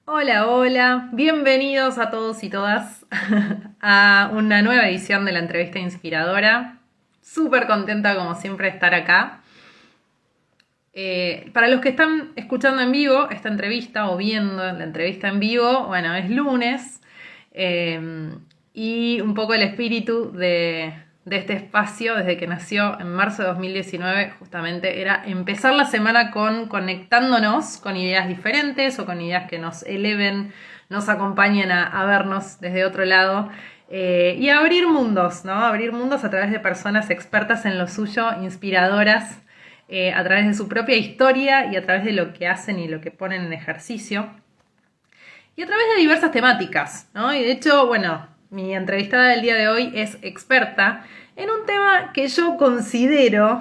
Hola, hola, bienvenidos a todos y todas a una nueva edición de la entrevista inspiradora. Súper contenta como siempre de estar acá. Para los que están escuchando en vivo esta entrevista o viendo la entrevista en vivo, bueno, es lunes y un poco el espíritu de este espacio desde que nació en marzo de 2019 justamente era empezar la semana conectándonos con ideas diferentes o con ideas que nos eleven, nos acompañen a vernos desde otro lado. Y a abrir mundos, ¿no? Abrir mundos a través de personas expertas en lo suyo, inspiradoras, a través de su propia historia y a través de lo que hacen y lo que ponen en ejercicio. Y a través de diversas temáticas, ¿no? Y de hecho, bueno, mi entrevistada del día de hoy es experta en un tema que yo considero,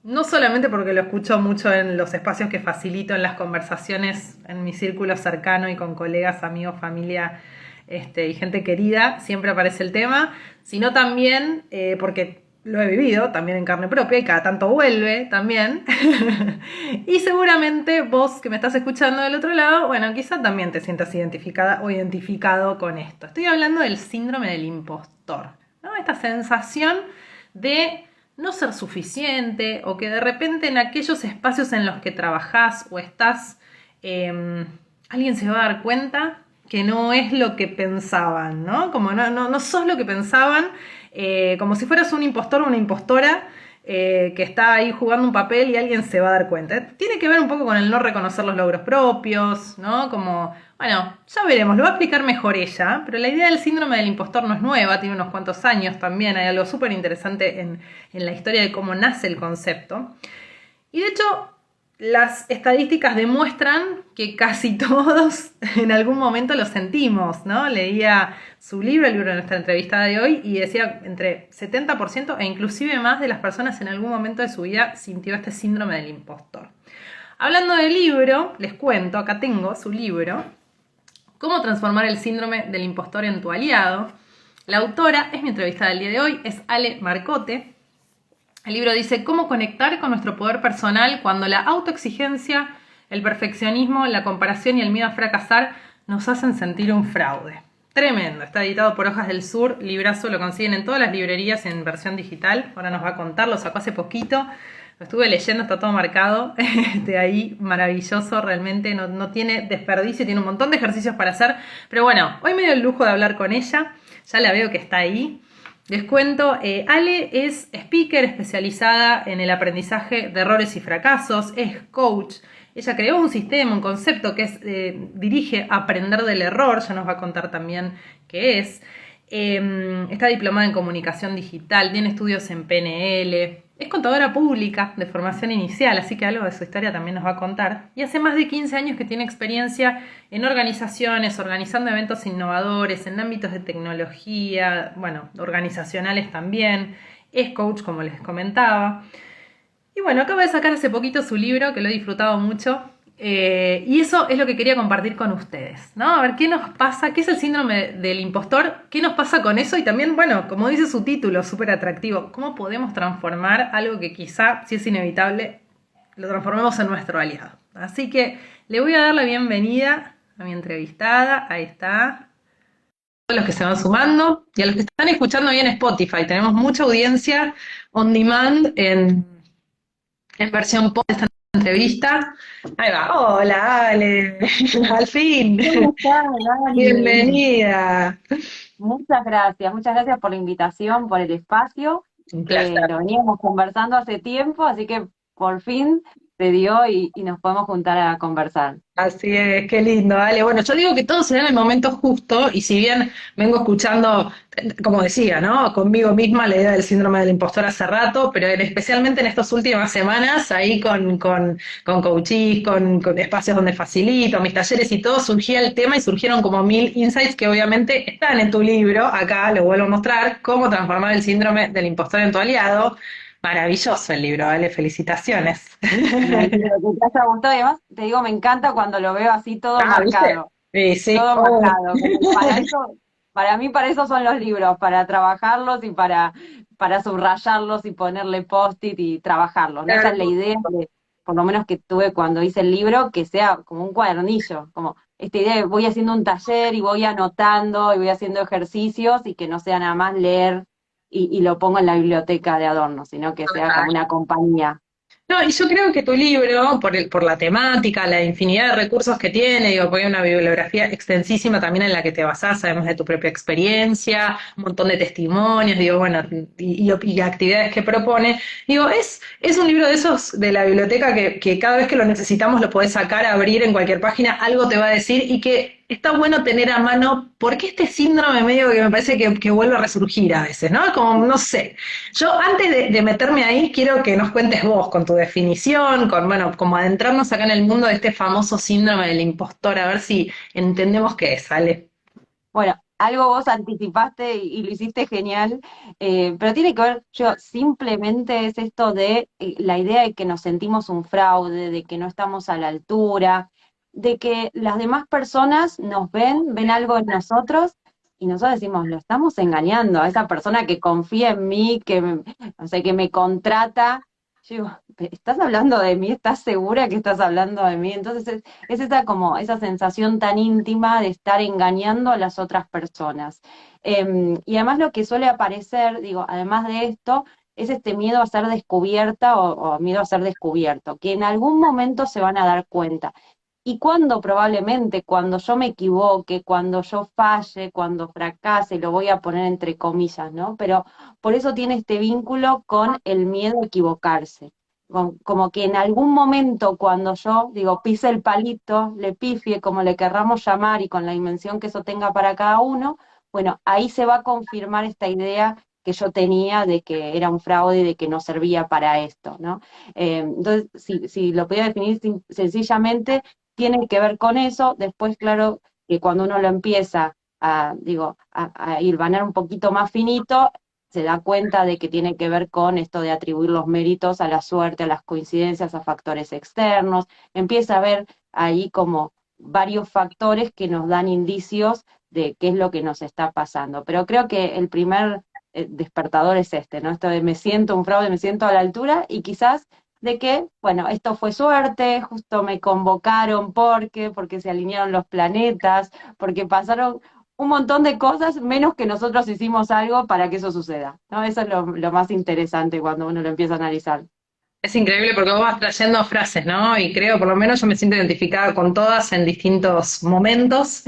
no solamente porque lo escucho mucho en los espacios que facilito en las conversaciones en mi círculo cercano y con colegas, amigos, familia y gente querida, siempre aparece el tema, sino también porque lo he vivido también en carne propia y cada tanto vuelve también. Y seguramente vos que me estás escuchando del otro lado, bueno, quizá también te sientas identificada o identificado con esto. Estoy hablando del síndrome del impostor, ¿no? Esta sensación de no ser suficiente o que de repente en aquellos espacios en los que trabajás o estás, alguien se va a dar cuenta que no es lo que pensaban, ¿no? Como no sos lo que pensaban, como si fueras un impostor o una impostora que está ahí jugando un papel y alguien se va a dar cuenta. Tiene que ver un poco con el no reconocer los logros propios, ¿no? Como, bueno, ya veremos, lo va a explicar mejor ella, pero la idea del síndrome del impostor no es nueva, tiene unos cuantos años también, hay algo súper interesante en la historia de cómo nace el concepto. Y de hecho, las estadísticas demuestran que casi todos en algún momento lo sentimos, ¿no? Leía su libro, el libro de nuestra entrevistada de hoy, y decía entre 70% e inclusive más de las personas en algún momento de su vida sintió este síndrome del impostor. Hablando del libro, les cuento, acá tengo su libro, Cómo transformar el síndrome del impostor en tu aliado. La autora es mi entrevistada del día de hoy, es Ale Marcote. El libro dice cómo conectar con nuestro poder personal cuando la autoexigencia, el perfeccionismo, la comparación y el miedo a fracasar nos hacen sentir un fraude. Tremendo, está editado por Hojas del Sur, librazo, lo consiguen en todas las librerías en versión digital, ahora nos va a contar, lo sacó hace poquito, lo estuve leyendo, está todo marcado, de ahí maravilloso, realmente no tiene desperdicio, tiene un montón de ejercicios para hacer, pero bueno, hoy me dio el lujo de hablar con ella, ya la veo que está ahí. Les cuento, Ale es speaker especializada en el aprendizaje de errores y fracasos, es coach. Ella creó un sistema, un concepto que es, dirige a aprender del error, ya nos va a contar también qué es. Está diplomada en comunicación digital, tiene estudios en PNL, es contadora pública de formación inicial, así que algo de su historia también nos va a contar. Y hace más de 15 años que tiene experiencia en organizaciones, organizando eventos innovadores, en ámbitos de tecnología, bueno, organizacionales también. Es coach, como les comentaba. Y bueno, acaba de sacar hace poquito su libro, que lo he disfrutado mucho. Y eso es lo que quería compartir con ustedes, ¿no? A ver, ¿qué nos pasa? ¿Qué es el síndrome del impostor? ¿Qué nos pasa con eso? Y también, bueno, como dice su título, súper atractivo, ¿cómo podemos transformar algo que quizá, si es inevitable, lo transformemos en nuestro aliado? Así que le voy a dar la bienvenida a mi entrevistada. Ahí está. A los que se van sumando y a los que están escuchando bien Spotify. Tenemos mucha audiencia on demand en versión podcast de esta entrevista. Ahí va. Hola, Ale. Al fin. ¿Cómo estás, Dani? Bienvenida. Muchas gracias por la invitación, por el espacio. Un placer. Lo veníamos conversando hace tiempo, así que por fin se dio y nos podemos juntar a conversar. Así es, qué lindo, Ale. Bueno, yo digo que todo se da en el momento justo y si bien vengo escuchando, como decía, ¿no? Conmigo misma la idea del síndrome del impostor hace rato, pero especialmente en estas últimas semanas, ahí con coaches, con espacios donde facilito, mis talleres y todo, surgía el tema y surgieron como mil insights que obviamente están en tu libro, acá lo vuelvo a mostrar, cómo transformar el síndrome del impostor en tu aliado. Maravilloso el libro, Ale, felicitaciones. Me alegro que te haya gustado. Y además, te digo, me encanta cuando lo veo así todo Ah, ¿viste? marcado, Sí, sí. todo Oh. marcado. Como para eso, para mí, para eso son los libros, para trabajarlos y para subrayarlos y ponerle post-it y trabajarlos, ¿no? Esa es la idea de, por lo menos que tuve cuando hice el libro, que sea como un cuadernillo, como esta idea de voy haciendo un taller y voy anotando y voy haciendo ejercicios y que no sea nada más leer y lo pongo en la biblioteca de adorno, sino que sea como una compañía. No, y yo creo que tu libro, por la temática, la infinidad de recursos que tiene, digo, porque hay una bibliografía extensísima también en la que te basás, además de tu propia experiencia, un montón de testimonios, digo, bueno, y actividades que propone. Digo, es un libro de esos de la biblioteca que cada vez que lo necesitamos lo podés sacar, abrir en cualquier página, algo te va a decir y que está bueno tener a mano, porque este síndrome medio que me parece que vuelve a resurgir a veces, ¿no? Como, no sé, yo antes de meterme ahí, quiero que nos cuentes vos con tu definición, con, bueno, como adentrarnos acá en el mundo de este famoso síndrome del impostor, a ver si entendemos qué es, ¿vale? Bueno, algo vos anticipaste y lo hiciste genial, pero tiene que ver, yo simplemente es esto de la idea de que nos sentimos un fraude, de que no estamos a la altura, de que las demás personas nos ven algo en nosotros y nosotros decimos, lo estamos engañando a esa persona que confía en mí, no sé, que me contrata. Yo digo, ¿estás hablando de mí? ¿Estás segura que estás hablando de mí? Entonces es esa como esa sensación tan íntima de estar engañando a las otras personas. Y además lo que suele aparecer, digo, además de esto, es este miedo a ser descubierta o miedo a ser descubierto, que en algún momento se van a dar cuenta. Y cuando probablemente, cuando yo me equivoque, cuando yo falle, cuando fracase, lo voy a poner entre comillas, ¿no? Pero por eso tiene este vínculo con el miedo a equivocarse. Como que en algún momento cuando yo, digo, pise el palito, le pifie, como le querramos llamar, y con la dimensión que eso tenga para cada uno, bueno, ahí se va a confirmar esta idea que yo tenía de que era un fraude y de que no servía para esto, ¿no? Entonces, si lo podía definir sencillamente, tiene que ver con eso. Después, claro, que cuando uno lo empieza a, digo, a hilvanar un poquito más finito, se da cuenta de que tiene que ver con esto de atribuir los méritos a la suerte, a las coincidencias, a factores externos. Empieza a ver ahí como varios factores que nos dan indicios de qué es lo que nos está pasando. Pero creo que el primer despertador es este, ¿no? Esto de me siento un fraude, me siento a la altura y quizás de que, bueno, esto fue suerte, justo me convocaron porque se alinearon los planetas, porque pasaron un montón de cosas, menos que nosotros hicimos algo para que eso suceda, ¿no? Eso es lo más interesante cuando uno lo empieza a analizar. Es increíble porque vos vas trayendo frases, ¿no? Y creo, por lo menos yo me siento identificada con todas en distintos momentos,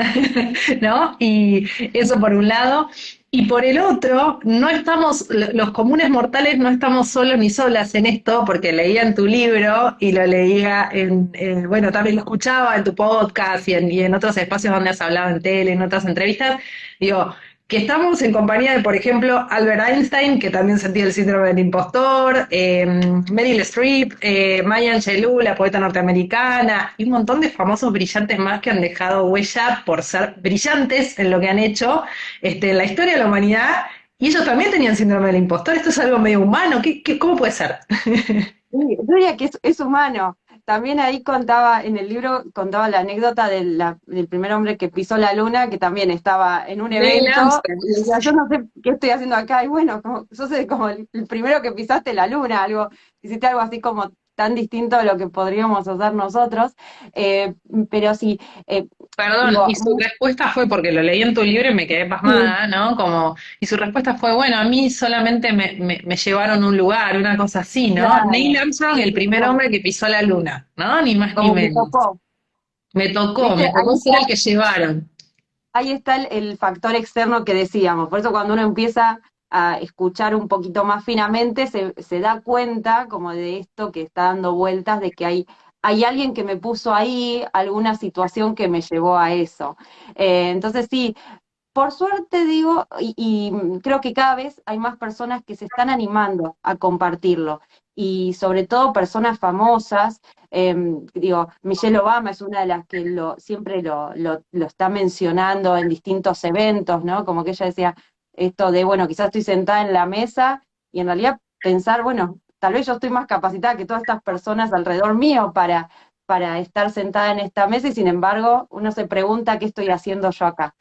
¿no? Y eso por un lado. Y por el otro, no estamos, los comunes mortales no estamos solos ni solas en esto, porque leía en tu libro y lo leía bueno, también lo escuchaba en tu podcast y en otros espacios donde has hablado en tele, en otras entrevistas. Digo, que estamos en compañía de, por ejemplo, Albert Einstein, que también sentía el síndrome del impostor, Meryl Streep, Maya Angelou, la poeta norteamericana, y un montón de famosos brillantes más que han dejado huella por ser brillantes en lo que han hecho en la historia de la humanidad, y ellos también tenían síndrome del impostor. Esto es algo medio humano. ¿Cómo puede ser? Sí, yo diría que es humano. También ahí contaba, en el libro contaba la anécdota del primer hombre que pisó la luna, que también estaba en un Neil evento, Armstrong. y decía, yo no sé qué estoy haciendo acá, y bueno, como, sos como el primero que pisaste la luna, algo, hiciste algo así como tan distinto a lo que podríamos hacer nosotros, eh, pero sí, eh, Perdón, digo, y su respuesta fue, porque lo leí en tu libro y me quedé sí, pasmada, ¿no? Como, y su respuesta fue, bueno, a mí solamente me llevaron a un lugar, una cosa así, ¿no? Neil claro, Armstrong, sí, el primer hombre que pisó la luna, ¿no? Ni más ni como me menos. tocó, Me tocó, ¿viste? me tocó ser el que llevaron. Ahí está el factor externo que decíamos. Por eso cuando uno empieza a escuchar un poquito más finamente, se da cuenta como de esto que está dando vueltas, de que hay alguien que me puso ahí, alguna situación que me llevó a eso. Entonces sí, por suerte digo, y creo que cada vez hay más personas que se están animando a compartirlo, y sobre todo personas famosas, digo, Michelle Obama es una de las que siempre lo está mencionando en distintos eventos, ¿no? Como que ella decía esto de, bueno, quizás estoy sentada en la mesa y en realidad pensar, bueno, tal vez yo estoy más capacitada que todas estas personas alrededor mío para estar sentada en esta mesa y sin embargo uno se pregunta qué estoy haciendo yo acá.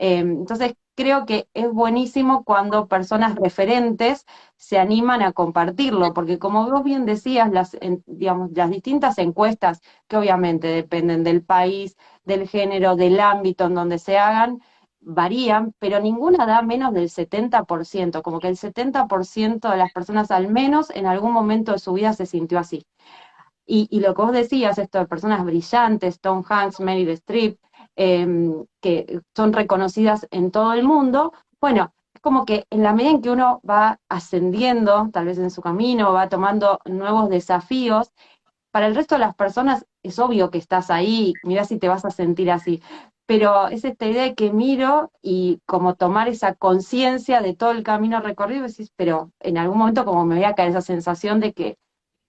Entonces, creo que es buenísimo cuando personas referentes se animan a compartirlo, porque como vos bien decías, digamos, las distintas encuestas, que obviamente dependen del país, del género, del ámbito en donde se hagan, varían, pero ninguna da menos del 70%, como que el 70% de las personas al menos en algún momento de su vida se sintió así. Y lo que vos decías, esto de personas brillantes, Tom Hanks, Meryl Streep, que son reconocidas en todo el mundo, bueno, es como que en la medida en que uno va ascendiendo, tal vez en su camino, va tomando nuevos desafíos, para el resto de las personas es obvio que estás ahí, mirá si te vas a sentir así. Pero es esta idea de que miro y como tomar esa conciencia de todo el camino recorrido, y decís, pero en algún momento como me voy a caer esa sensación de que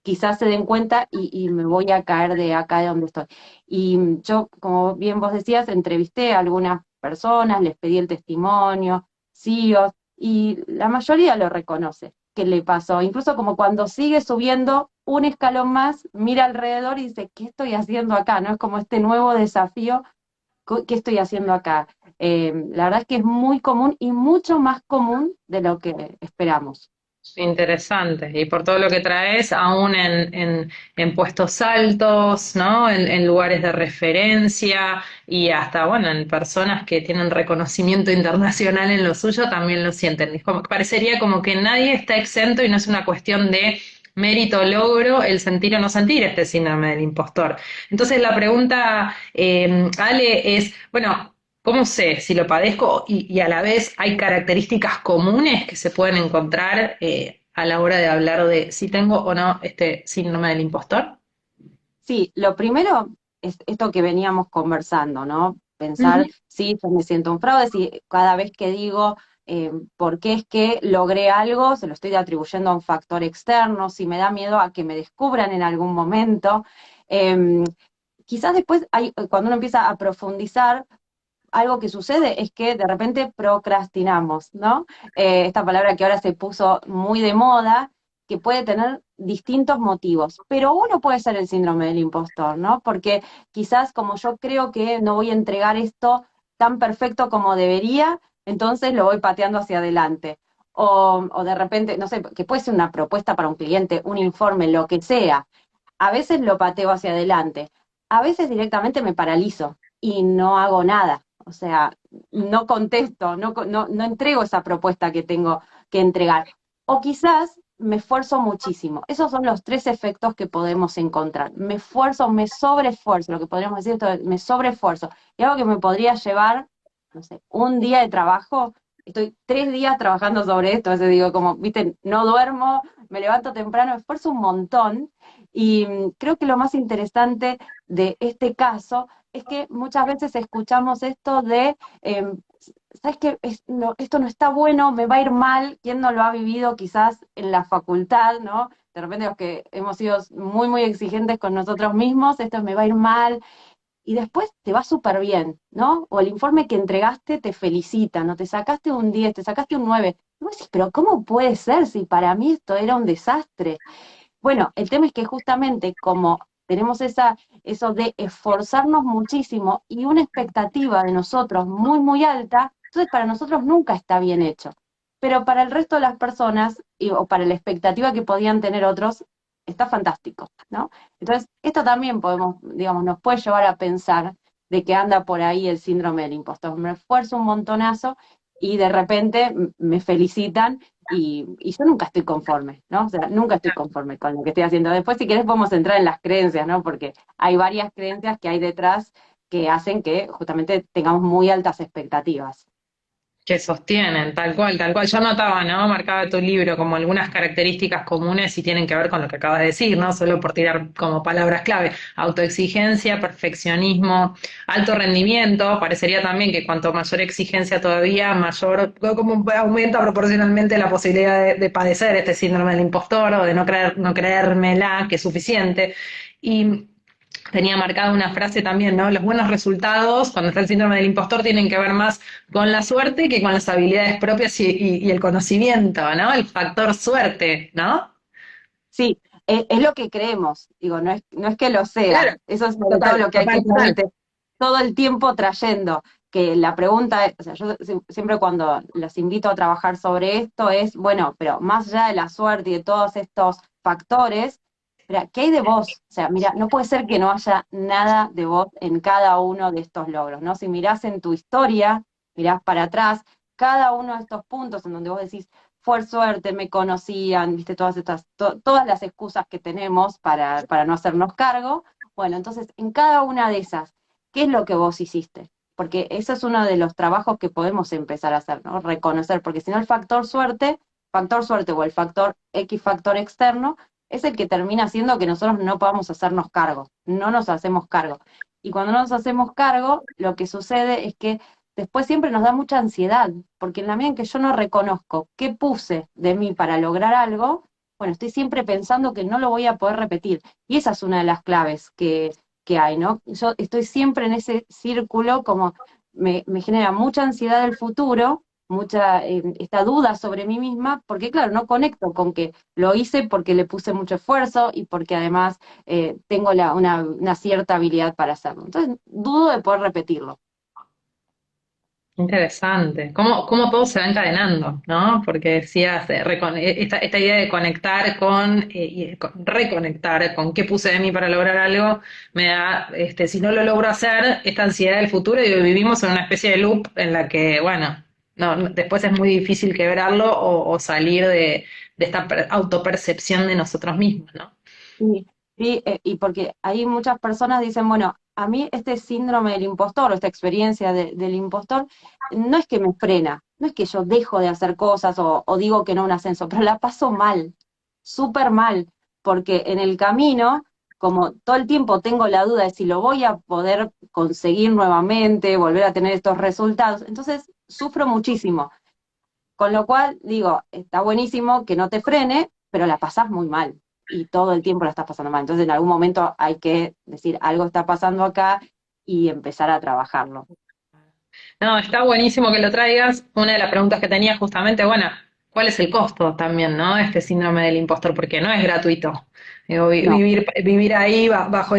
quizás se den cuenta y me voy a caer de acá de donde estoy. Y yo, como bien vos decías, entrevisté a algunas personas, les pedí el testimonio, CEOs, y la mayoría lo reconoce, que le pasó. Incluso como cuando sigue subiendo un escalón más, mira alrededor y dice, ¿qué estoy haciendo acá? ¿No? Es como este nuevo desafío, ¿qué estoy haciendo acá? La verdad es que es muy común y mucho más común de lo que esperamos. Interesante. Y por todo lo que traes, aún en puestos altos, ¿no? En lugares de referencia y hasta, bueno, en personas que tienen reconocimiento internacional en lo suyo, también lo sienten. Es como, parecería como que nadie está exento y no es una cuestión de mérito, logro, el sentir o no sentir este síndrome del impostor. Entonces la pregunta, Ale, es, bueno, ¿cómo sé si lo padezco y a la vez hay características comunes que se pueden encontrar a la hora de hablar de si tengo o no este síndrome del impostor? Sí, lo primero es esto que veníamos conversando, ¿no? Pensar, Ujú. sí, yo me siento un fraude, si cada vez que digo por qué es que logré algo, se lo estoy atribuyendo a un factor externo, si me da miedo a que me descubran en algún momento. Em, Quizás después, cuando uno empieza a profundizar, algo que sucede es que de repente procrastinamos, ¿no? Esta palabra que ahora se puso muy de moda, que puede tener distintos motivos, pero uno puede ser el síndrome del impostor, ¿no? Porque quizás como yo creo que no voy a entregar esto tan perfecto como debería, entonces lo voy pateando hacia adelante. O de repente, no sé, que puede ser una propuesta para un cliente, un informe, lo que sea. A veces lo pateo hacia adelante, a veces directamente me paralizo y no hago nada. O sea, no contesto, no entrego esa propuesta que tengo que entregar. O quizás me esfuerzo muchísimo. Esos son los tres efectos que podemos encontrar. Me esfuerzo, me sobreesfuerzo, lo que podríamos decir, me sobreesfuerzo. Y algo que me podría llevar, no sé, un día de trabajo, estoy 3 días trabajando sobre esto, eso digo, como, viste, no duermo, me levanto temprano, me esfuerzo un montón. Y creo que lo más interesante de este caso es que muchas veces escuchamos esto de, ¿sabes qué? Esto no está bueno, me va a ir mal. ¿Quién no lo ha vivido quizás en la facultad, ¿no? De repente los que hemos sido muy, muy exigentes con nosotros mismos, esto me va a ir mal, y después te va súper bien, ¿no? O el informe que entregaste te felicita, ¿no? Te sacaste un 10, te sacaste un 9. Y vos decís, pero ¿cómo puede ser si para mí esto era un desastre? Bueno, el tema es que justamente como tenemos eso de esforzarnos muchísimo y una expectativa de nosotros muy, muy alta, entonces para nosotros nunca está bien hecho. Pero para el resto de las personas, o para la expectativa que podían tener otros, está fantástico, ¿no? Entonces, esto también podemos, digamos, nos puede llevar a pensar de que anda por ahí el síndrome del impostor. Me esfuerzo un montonazo y de repente me felicitan y yo nunca estoy conforme, ¿no? O sea, nunca estoy conforme con lo que estoy haciendo. Después, si querés, podemos entrar en las creencias, ¿no? Porque hay varias creencias que hay detrás que hacen que justamente tengamos muy altas expectativas. Que sostienen, tal cual, tal cual. Yo notaba, ¿no? Marcaba tu libro como algunas características comunes y tienen que ver con lo que acabas de decir, ¿no? Solo por tirar como palabras clave. Autoexigencia, perfeccionismo, alto rendimiento. Parecería también que cuanto mayor exigencia todavía, mayor, como aumenta proporcionalmente la posibilidad de padecer este síndrome del impostor o de no creérmela que es suficiente. Y tenía marcada una frase también, ¿no? Los buenos resultados, cuando está el síndrome del impostor, tienen que ver más con la suerte que con las habilidades propias y el conocimiento, ¿no? El factor suerte, ¿no? Sí, es lo que creemos, digo, no es que lo sea, Claro, eso es sobre todo total, lo que hay que total, estar, total. viste, todo el tiempo trayendo. que la pregunta es, o sea, yo siempre cuando los invito a trabajar sobre esto es, bueno, pero más allá de la suerte y de todos estos factores, mira, ¿qué hay de vos? O sea, mira, no puede ser que no haya nada de vos en cada uno de estos logros, ¿no? Si mirás en tu historia, mirás para atrás, cada uno de estos puntos en donde vos decís, fue suerte, me conocían, viste, todas estas, todas las excusas que tenemos para no hacernos cargo, bueno, entonces, en cada una de esas, ¿qué es lo que vos hiciste? Porque eso es uno de los trabajos que podemos empezar a hacer, ¿no? Reconocer, porque si no el factor suerte o el factor X factor externo, es el que termina haciendo que nosotros no podamos hacernos cargo, no nos hacemos cargo. Y cuando no nos hacemos cargo, lo que sucede es que después siempre nos da mucha ansiedad, porque en la medida en que yo no reconozco qué puse de mí para lograr algo, bueno, estoy siempre pensando que no lo voy a poder repetir. Y esa es una de las claves que hay, ¿no? Yo estoy siempre en ese círculo, como me genera mucha ansiedad del futuro, mucha esta duda sobre mí misma, porque claro, no conecto con que lo hice porque le puse mucho esfuerzo y porque además tengo una cierta habilidad para hacerlo. Entonces, dudo de poder repetirlo. Interesante. ¿Cómo todo se va encadenando, ¿no? Porque decías, esta idea de conectar reconectar con qué puse de mí para lograr algo, me da, si no lo logro hacer, esta ansiedad del futuro, y vivimos en una especie de loop en la que, bueno, después es muy difícil quebrarlo o salir de esta autopercepción de nosotros mismos, ¿no? Sí, sí, y porque hay muchas personas dicen, bueno, a mí este síndrome del impostor o esta experiencia del impostor no es que me frena, no es que yo dejo de hacer cosas o digo que no a un ascenso, pero la paso mal, súper mal, porque en el camino, como todo el tiempo tengo la duda de si lo voy a poder conseguir nuevamente, volver a tener estos resultados, entonces sufro muchísimo. Con lo cual, digo, está buenísimo que no te frene, pero la pasás muy mal y todo el tiempo la estás pasando mal. Entonces, en algún momento hay que decir, algo está pasando acá y empezar a trabajarlo. No, está buenísimo que lo traigas. Una de las preguntas que tenía justamente, bueno, ¿cuál es el costo también, ¿no? Este síndrome del impostor, porque no es gratuito. Digo, No, vivir ahí bajo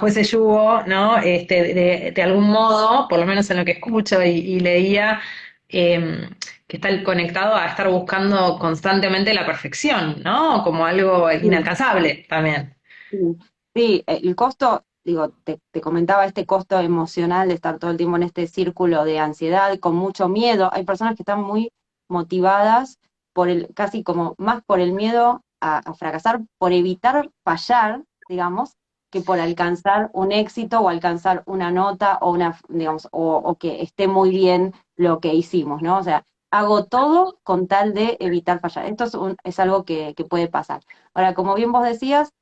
ese yugo, ¿no? De algún modo, por lo menos en lo que escucho y leía, que está conectado a estar buscando constantemente la perfección, ¿no? Como algo sí, inalcanzable también. sí. Sí, el costo, digo, te comentaba este costo emocional de estar todo el tiempo en este círculo de ansiedad, con mucho miedo. Hay personas que están muy motivadas por casi como más por el miedo a fracasar, por evitar fallar, digamos, que por alcanzar un éxito o alcanzar una nota o digamos, o que esté muy bien lo que hicimos, ¿no? O sea, hago todo con tal de evitar fallar. Esto es algo que puede pasar. Ahora, como bien vos decías,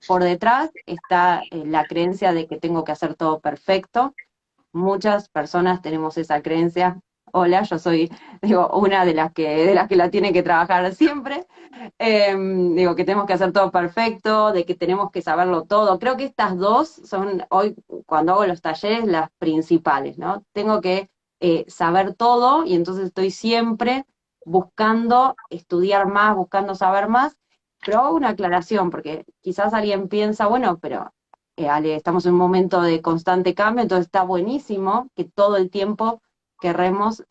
por detrás está la creencia de que tengo que hacer todo perfecto. Muchas personas tenemos esa creencia. Hola, yo soy, digo, una de las que la tiene que trabajar siempre. Digo, que tenemos que hacer todo perfecto, de que tenemos que saberlo todo. Creo que estas dos son hoy, cuando hago los talleres, las principales, ¿no? Tengo que saber todo y entonces estoy siempre buscando estudiar más, buscando saber más, pero hago una aclaración, porque quizás alguien piensa, bueno, pero Ale, estamos en un momento de constante cambio, entonces está buenísimo que todo el tiempo querramos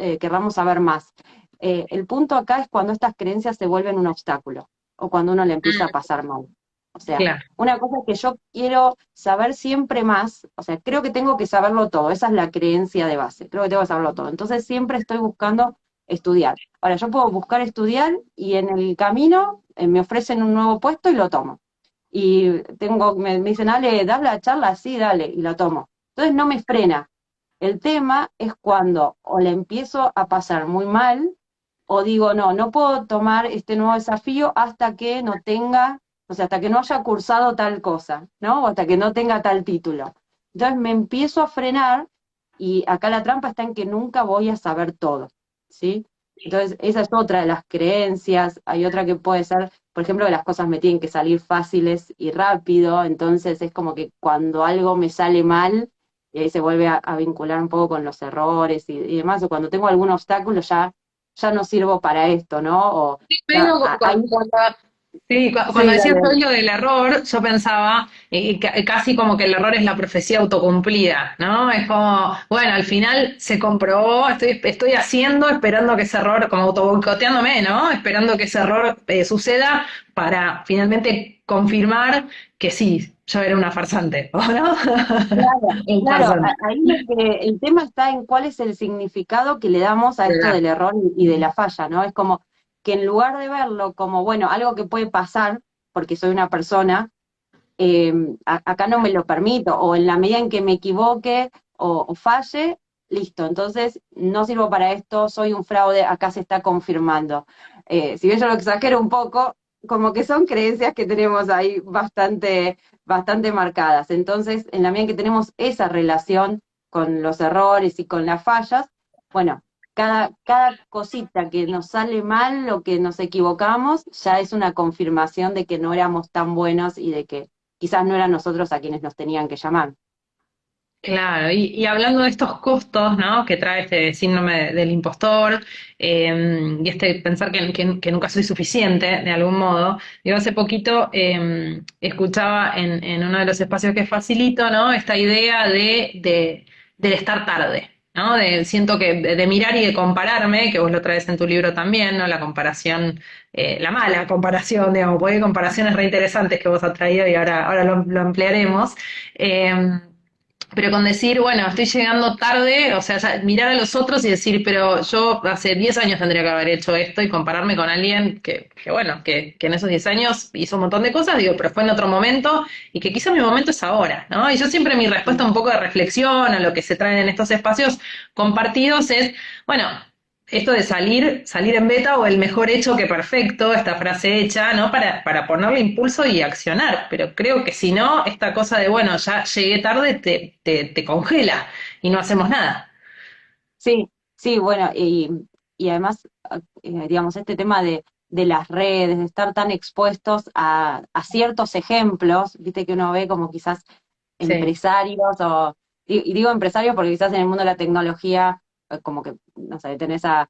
saber más. El punto acá es cuando estas creencias se vuelven un obstáculo o cuando uno le empieza a pasar mal. O sea, Claro. una cosa es que yo quiero saber siempre más, o sea, creo que tengo que saberlo todo, esa es la creencia de base, creo que tengo que saberlo todo. Entonces siempre estoy buscando estudiar. Ahora, yo puedo buscar estudiar y en el camino me ofrecen un nuevo puesto y lo tomo. Y me dicen, Ale, ¿das la charla? Sí, dale, y lo tomo. Entonces no me frena. El tema es cuando o le empiezo a pasar muy mal, o digo, no, no puedo tomar este nuevo desafío hasta que no tenga, o sea, hasta que no haya cursado tal cosa, ¿no? O hasta que no tenga tal título. Entonces me empiezo a frenar y acá la trampa está en que nunca voy a saber todo, ¿sí? Entonces esa es otra de las creencias. Hay otra que puede ser, por ejemplo, que las cosas me tienen que salir fáciles y rápido, entonces es como que cuando algo me sale mal, y ahí se vuelve a vincular un poco con los errores y demás, o cuando tengo algún obstáculo ya no sirvo para esto, ¿no? O ya, Vengo ahí, Sí, cuando Sí, decías dale. hoy lo del error, yo pensaba casi como que el error es la profecía autocumplida, ¿no? Es como, bueno, al final se comprobó, estoy haciendo, esperando que ese error, como auto boicoteándome, ¿no? Esperando que ese error suceda para finalmente confirmar que sí, yo era una farsante, ¿o no? Claro, Un claro, farsante. ahí es que el tema está en cuál es el significado que le damos a esto del error y de la falla, ¿no? Es como que en lugar de verlo como, bueno, algo que puede pasar, porque soy una persona, eh, acá no me lo permito, o en la medida en que me equivoque o falle, listo, entonces no sirvo para esto, soy un fraude, acá se está confirmando. Si bien yo lo exagero un poco, como que son creencias que tenemos ahí bastante marcadas. Entonces, en la medida en que tenemos esa relación con los errores y con las fallas, bueno, cada cosita que nos sale mal o que nos equivocamos, ya es una confirmación de que no éramos tan buenos y de que quizás no eran nosotros a quienes nos tenían que llamar. Claro, y hablando de estos costos, ¿no? Que trae este síndrome del impostor, y este pensar que nunca soy suficiente de algún modo. Digo, hace poquito escuchaba en uno de los espacios que facilito, ¿no? Esta idea del estar tarde, ¿no? Siento que de mirar y de compararme, que vos lo traes en tu libro también, ¿no? La comparación, la mala comparación, digamos, porque hay comparaciones reinteresantes que vos has traído y ahora lo emplearemos. Pero con decir, bueno, estoy llegando tarde, o sea, mirar a los otros y decir, pero yo hace 10 años tendría que haber hecho esto y compararme con alguien que en esos 10 años hizo un montón de cosas, digo, pero fue en otro momento y que quizá mi momento es ahora, ¿no? Y yo siempre mi respuesta un poco de reflexión a lo que se traen en estos espacios compartidos es, bueno, esto de salir en beta o el mejor hecho que perfecto, esta frase hecha, ¿no? Para ponerle impulso y accionar. Pero creo que si no, esta cosa de, bueno, ya llegué tarde, te congela y no hacemos nada. Sí, sí, bueno, y además, digamos, este tema de las redes, de estar tan expuestos a ciertos ejemplos, viste que uno ve como quizás Sí. empresarios y digo empresarios porque quizás en el mundo de la tecnología, como que, no sé, tenés a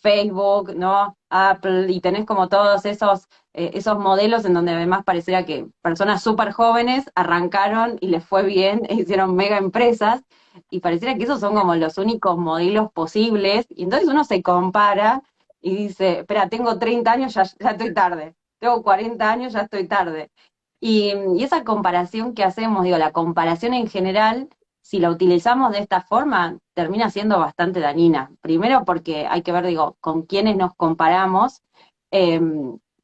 Facebook, ¿no? Apple, y tenés como todos esos modelos en donde además pareciera que personas súper jóvenes arrancaron y les fue bien, e hicieron mega empresas, y pareciera que esos son como los únicos modelos posibles, y entonces uno se compara y dice, espera, tengo 30 años, ya estoy tarde, tengo 40 años, ya estoy tarde. Y esa comparación que hacemos, digo, la comparación en general, si la utilizamos de esta forma, termina siendo bastante dañina. Primero porque hay que ver, digo, con quiénes nos comparamos, eh,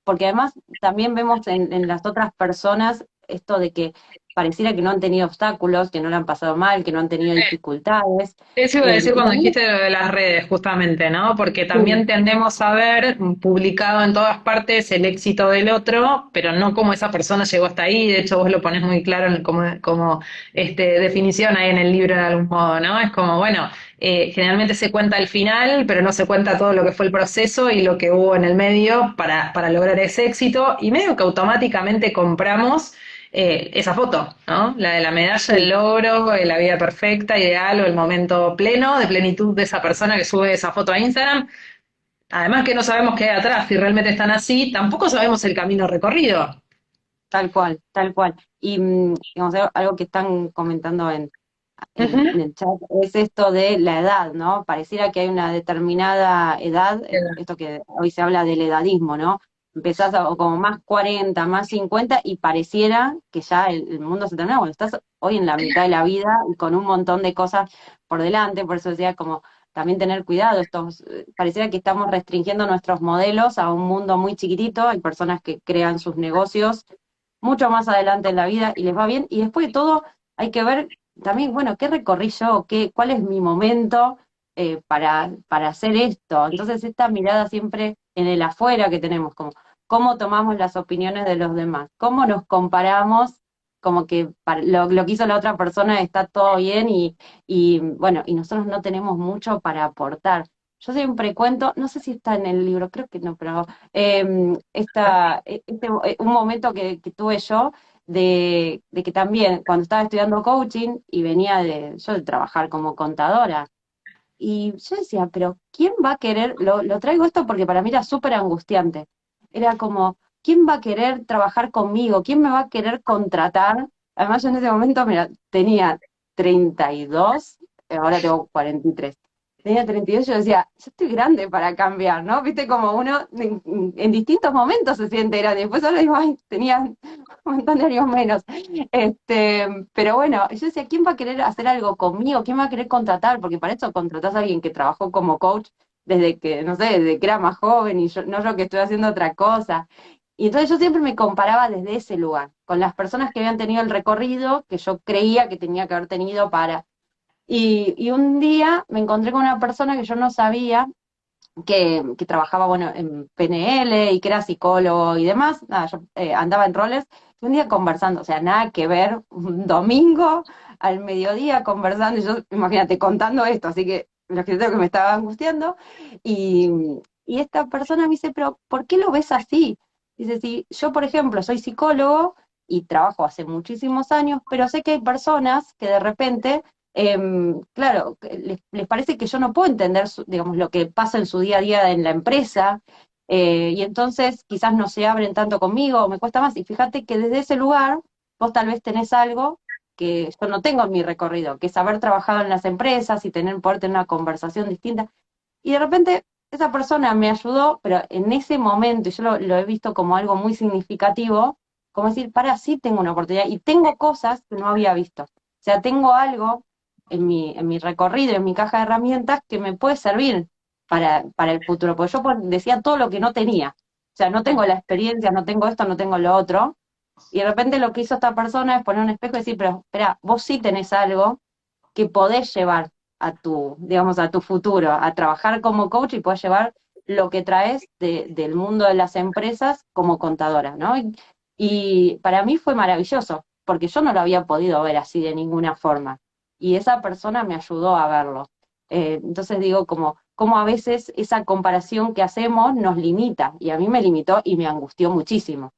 porque además también vemos en las otras personas esto de que pareciera que no han tenido obstáculos, que no le han pasado mal, que no han tenido dificultades. Eso iba a decir Y cuando también, dijiste lo de las redes, justamente, ¿no? Porque sí, también tendemos a ver publicado en todas partes el éxito del otro, pero no cómo esa persona llegó hasta ahí. De hecho, vos lo ponés muy claro como definición ahí en el libro de algún modo, ¿no? Es como, bueno, generalmente se cuenta el final, pero no se cuenta todo lo que fue el proceso y lo que hubo en el medio para lograr ese éxito. Y medio que automáticamente compramos esa foto, ¿no? La de la medalla, el sí. logro, la vida perfecta, ideal o el momento pleno de plenitud de esa persona que sube esa foto a Instagram. Además que no sabemos qué hay atrás, si realmente están así, tampoco sabemos el camino recorrido. Tal cual, tal cual. Y digamos, algo que están comentando Ujú. en el chat es esto de la edad, ¿no? Pareciera que hay una determinada edad, esto que hoy se habla del edadismo, ¿no? Empezás o como más 40 más 50 y pareciera que ya el mundo se termina. Bueno, estás hoy en la mitad de la vida y con un montón de cosas por delante, por eso decía como también tener cuidado, pareciera que estamos restringiendo nuestros modelos a un mundo muy chiquitito, hay personas que crean sus negocios mucho más adelante en la vida y les va bien. Y después de todo, hay que ver también, bueno, qué recorrí yo, cuál es mi momento para hacer esto. Entonces, esta mirada siempre en el afuera que tenemos, como cómo tomamos las opiniones de los demás, cómo nos comparamos, como que lo que hizo la otra persona está todo bien y bueno, y nosotros no tenemos mucho para aportar. Yo siempre cuento, no sé si está en el libro, creo que no, pero un momento que tuve yo de que también cuando estaba estudiando coaching y venía yo de trabajar como contadora, y yo decía, pero ¿quién va a querer? Lo traigo esto porque para mí era súper angustiante. Era como, ¿quién va a querer trabajar conmigo? ¿Quién me va a querer contratar? Además, yo en ese momento, mira, tenía 32, ahora tengo 43. Tenía 32, yo decía, yo estoy grande para cambiar, ¿no? Viste como uno en distintos momentos se siente grande. Después ahora digo, ay, tenía un montón de años menos. Pero bueno, yo decía, ¿quién va a querer hacer algo conmigo? ¿Quién va a querer contratar? Porque para eso contratás a alguien que trabajó como coach desde que, no sé, desde que era más joven y yo, no yo que estoy haciendo otra cosa. Y entonces yo siempre me comparaba desde ese lugar, con las personas que habían tenido el recorrido que yo creía que tenía que haber tenido para. Y un día me encontré con una persona que yo no sabía, que trabajaba, bueno, en PNL y que era psicólogo y demás. Nada, yo andaba en roles. Y un día conversando, o sea, nada que ver, un domingo al mediodía conversando, y yo, imagínate, contando esto, así que lo que creo que me estaba angustiando. Y, y esta persona me dice, pero ¿por qué lo ves así? Dice, si yo, por ejemplo, soy psicólogo y trabajo hace muchísimos años, pero sé que hay personas que de repente claro, les parece que yo no puedo entender, digamos, lo que pasa en su día a día en la empresa, y entonces quizás no se abren tanto conmigo o me cuesta más. Y fíjate que desde ese lugar vos tal vez tenés algo que yo no tengo en mi recorrido, que es haber trabajado en las empresas y poder tener una conversación distinta. Y de repente esa persona me ayudó, pero en ese momento, y yo lo he visto como algo muy significativo, como decir, para, sí tengo una oportunidad y tengo cosas que no había visto. O sea, tengo algo en mi recorrido, en mi caja de herramientas, que me puede servir para el futuro. Porque yo decía todo lo que no tenía. O sea, no tengo la experiencia, no tengo esto, no tengo lo otro. Y de repente lo que hizo esta persona es poner un espejo y decir, pero espera, vos sí tenés algo que podés llevar digamos, a tu futuro, a trabajar como coach y podés llevar lo que traes del mundo de las empresas como contadora, ¿no? Y para mí fue maravilloso, porque yo no lo había podido ver así de ninguna forma. Y esa persona me ayudó a verlo. Entonces digo, como a veces esa comparación que hacemos nos limita, y a mí me limitó y me angustió muchísimo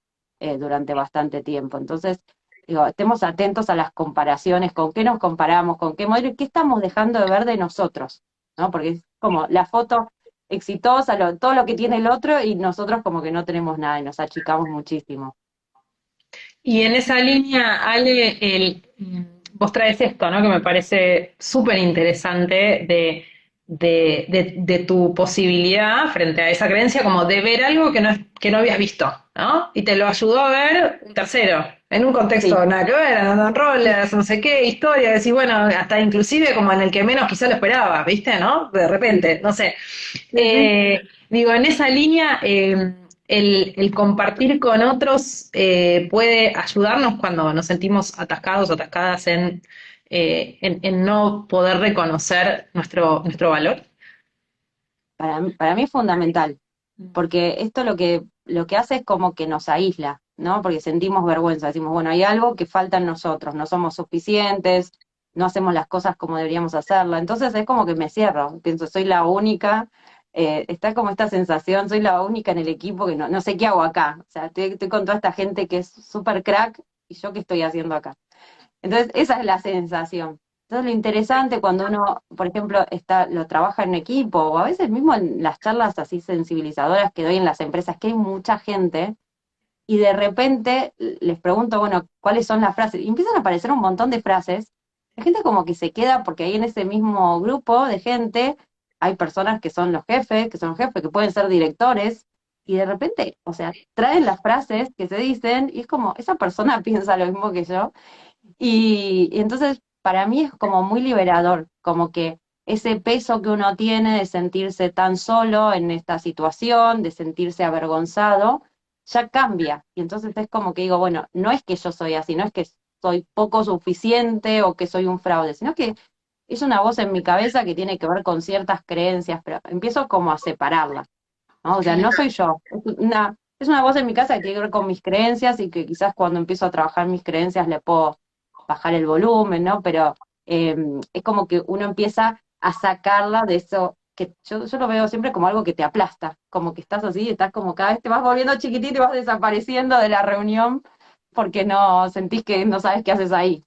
durante bastante tiempo. Entonces, digo, estemos atentos a las comparaciones, con qué nos comparamos, con qué modelo, y qué estamos dejando de ver de nosotros, ¿no? Porque es como la foto exitosa, todo lo que tiene el otro, y nosotros como que no tenemos nada y nos achicamos muchísimo. Y en esa línea, Ale, vos traes esto, ¿no? Que me parece súper interesante de tu posibilidad frente a esa creencia, como de ver algo que no habías visto, ¿no? Y te lo ayudó a ver un tercero, en un Sí, contexto nada que ver, andando en rollers, no sé qué, historia, decir, bueno, hasta inclusive como en el que menos quizá lo esperaba, ¿viste? ¿No? De sí, repente, no sé. sí, sí. Digo, en esa línea, el compartir con otros puede ayudarnos cuando nos sentimos atascados o atascadas en no poder reconocer nuestro valor. Para mí es fundamental, porque esto lo que hace es como que nos aísla, ¿no? Porque sentimos vergüenza, decimos, bueno, hay algo que falta en nosotros, no somos suficientes, no hacemos las cosas como deberíamos hacerlas. Entonces es como que me cierro, pienso, soy la única, está como esta sensación, soy la única en el equipo que no sé qué hago acá. O sea, estoy con toda esta gente que es súper crack, y yo qué estoy haciendo acá. Entonces, esa es la sensación. Entonces, lo interesante cuando uno, por ejemplo, lo trabaja en equipo, o a veces mismo en las charlas así sensibilizadoras que doy en las empresas, que hay mucha gente, y de repente les pregunto, bueno, ¿cuáles son las frases? Y empiezan a aparecer un montón de frases. La gente como que se queda, porque ahí en ese mismo grupo de gente hay personas que son los jefes, que pueden ser directores, y de repente, o sea, traen las frases que se dicen, y es como, esa persona piensa lo mismo que yo, y entonces para mí es como muy liberador, como que ese peso que uno tiene de sentirse tan solo en esta situación, de sentirse avergonzado, ya cambia. Y entonces es como que digo, bueno, no es que yo soy así, no es que soy poco suficiente o que soy un fraude, sino que es una voz en mi cabeza que tiene que ver con ciertas creencias, pero empiezo como a separarla, ¿no? O sea, no soy yo, es una voz en mi casa que tiene que ver con mis creencias y que quizás cuando empiezo a trabajar mis creencias le puedo bajar el volumen, ¿no? Pero es como que uno empieza a sacarla de eso, que yo lo veo siempre como algo que te aplasta, como que estás así, estás como cada vez te vas volviendo chiquitito y vas desapareciendo de la reunión porque no sentís que no sabes qué haces ahí.